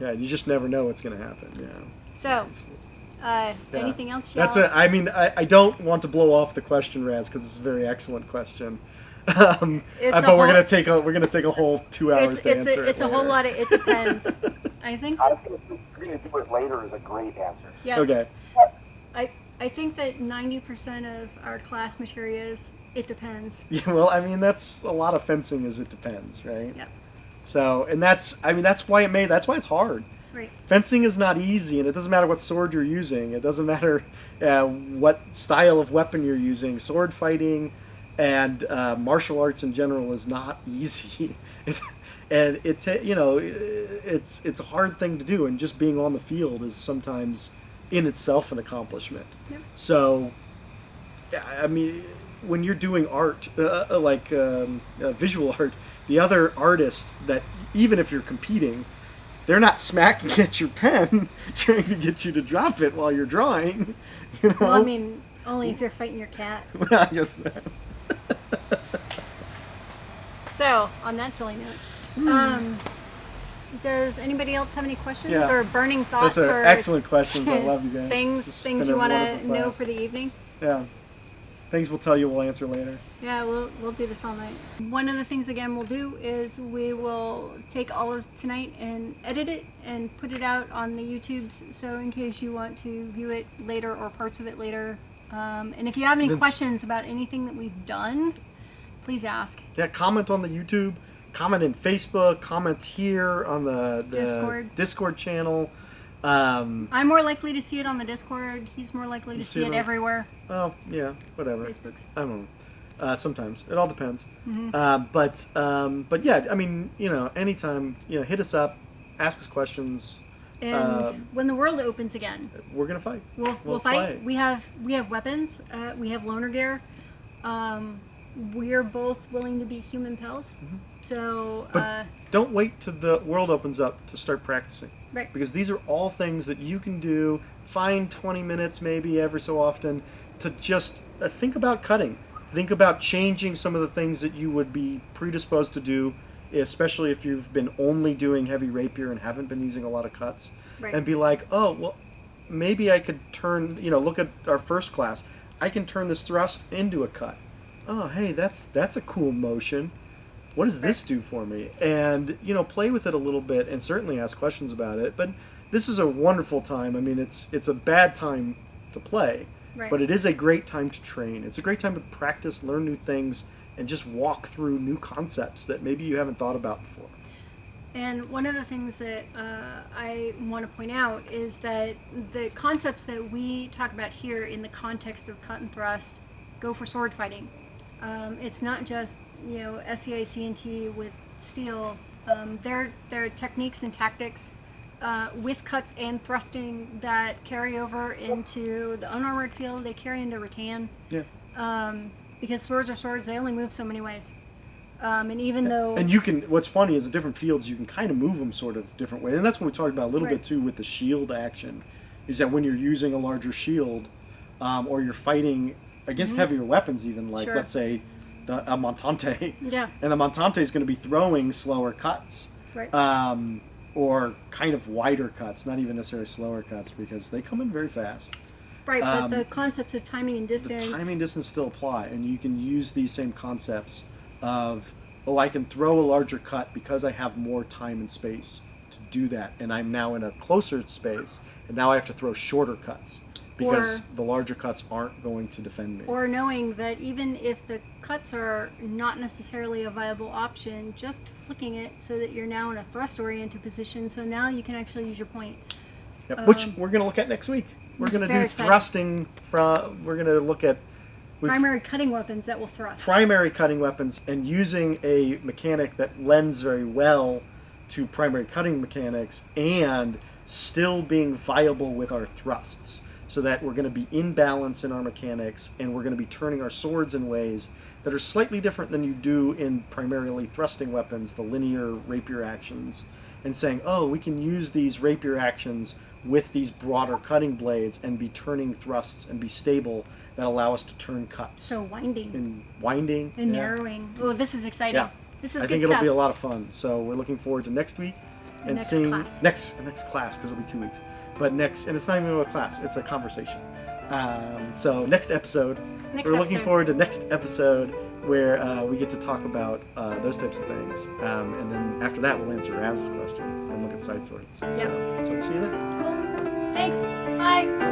S1: Yeah, you just never know what's going to happen, yeah.
S2: So, anything else, y'all?
S1: That's it. I mean, I don't want to blow off the question, Raz, because it's a very excellent question. But we're gonna take a whole 2 hours to answer it.
S2: It's a whole lot of it depends. I think.
S6: I was going to do it later is a great answer.
S2: Yeah.
S1: Okay.
S2: I think that 90% of our class material is it depends.
S1: Yeah. Well, I mean, that's a lot of fencing. Is it depends, right?
S2: Yeah.
S1: So, and that's why it's hard.
S2: Right.
S1: Fencing is not easy, and it doesn't matter what sword you're using. It doesn't matter what style of weapon you're using. Sword fighting and martial arts in general is not easy, and it's a hard thing to do. And just being on the field is sometimes in itself an accomplishment.
S2: Yep.
S1: So, I mean, when you're doing art, visual art, the other artist that even if you're competing, they're not smacking at your pen trying to get you to drop it while you're drawing. You know?
S2: Well, I mean, only if you're fighting your cat.
S1: Well, I guess that.
S2: So, on that silly note, does anybody else have any questions or burning thoughts?
S1: Those are
S2: or
S1: excellent questions. I love you guys.
S2: Things you want to know for the evening?
S1: Yeah. Things we'll tell you we'll answer later.
S2: Yeah, we'll do this all night. One of the things, again, we'll do is we will take all of tonight and edit it and put it out on the YouTubes, so in case you want to view it later or parts of it later. And if you have any questions about anything that we've done, please ask.
S1: Yeah, comment on the YouTube. comment in Facebook, comment here on the Discord channel.
S2: I'm more likely to see it on the Discord. He's more likely to see it everywhere.
S1: Oh, yeah, whatever.
S2: Facebook's.
S1: I don't know. Sometimes. It all depends.
S2: Mm-hmm.
S1: But yeah, I mean, anytime, hit us up, ask us questions.
S2: And when the world opens again,
S1: we're going to fight.
S2: We'll fight. We have weapons. We have loner gear. We're both willing to be human pals.
S1: Mm-hmm.
S2: So...
S1: But don't wait till the world opens up to start practicing.
S2: Right.
S1: Because these are all things that you can do. Find 20 minutes maybe every so often to just think about cutting. Think about changing some of the things that you would be predisposed to do, especially if you've been only doing heavy rapier and haven't been using a lot of cuts.
S2: Right.
S1: And be like, oh, well, maybe I could turn, look at our first class. I can turn this thrust into a cut. Oh, hey, that's a cool motion. What does this do for me? And, play with it a little bit and certainly ask questions about it. But this is a wonderful time. I mean, it's a bad time to play, but it is a great time to train. It's a great time to practice, learn new things, and just walk through new concepts that maybe you haven't thought about before.
S2: And one of the things that I want to point out is that the concepts that we talk about here in the context of cut and thrust go for sword fighting. It's not just SCA CNT with steel. There are techniques and tactics with cuts and thrusting that carry over into the unarmored field. They carry into rattan.
S1: Yeah.
S2: Because swords are swords. They only move so many ways. And even though...
S1: And you can... What's funny is the different fields, you can kind of move them sort of different ways. And that's what we talked about a little bit, too, with the shield action. Is that when you're using a larger shield, or you're fighting against heavier weapons even, like, let's say, a Montante.
S2: Yeah.
S1: And the Montante is going to be throwing slower cuts.
S2: Right.
S1: Or kind of wider cuts, not even necessarily slower cuts, because they come in very fast.
S2: Right, but the concepts of timing and distance...
S1: The timing and distance still apply, and you can use these same concepts of, I can throw a larger cut because I have more time and space to do that, and I'm now in a closer space, and now I have to throw shorter cuts because the larger cuts aren't going to defend me.
S2: Or knowing that even if the cuts are not necessarily a viable option, just flicking it so that you're now in a thrust-oriented position, so now you can actually use your point.
S1: Yep, which we're going to look at next week. We're going to do thrusting. We're going to look at
S2: primary cutting weapons that will thrust.
S1: Primary cutting weapons, and using a mechanic that lends very well to primary cutting mechanics and still being viable with our thrusts, so that we're going to be in balance in our mechanics, and we're going to be turning our swords in ways that are slightly different than you do in primarily thrusting weapons, the linear rapier actions, and saying, we can use these rapier actions with these broader cutting blades and be turning thrusts and be stable that allow us to turn cuts.
S2: So winding.
S1: And
S2: narrowing. Oh, this is exciting.
S1: Yeah.
S2: This is
S1: I
S2: good
S1: think
S2: stuff.
S1: it'll be a lot of fun. So we're looking forward to next week and
S2: next
S1: seeing
S2: class.
S1: next class, because it'll be 2 weeks. But next, and it's not even a class; it's a conversation. So next episode, we're looking forward to next episode where we get to talk about those types of things, and then after that, we'll answer Raz's question and look at side swords.
S2: Yep.
S1: So we'll see you then.
S2: Cool. Thanks. Bye.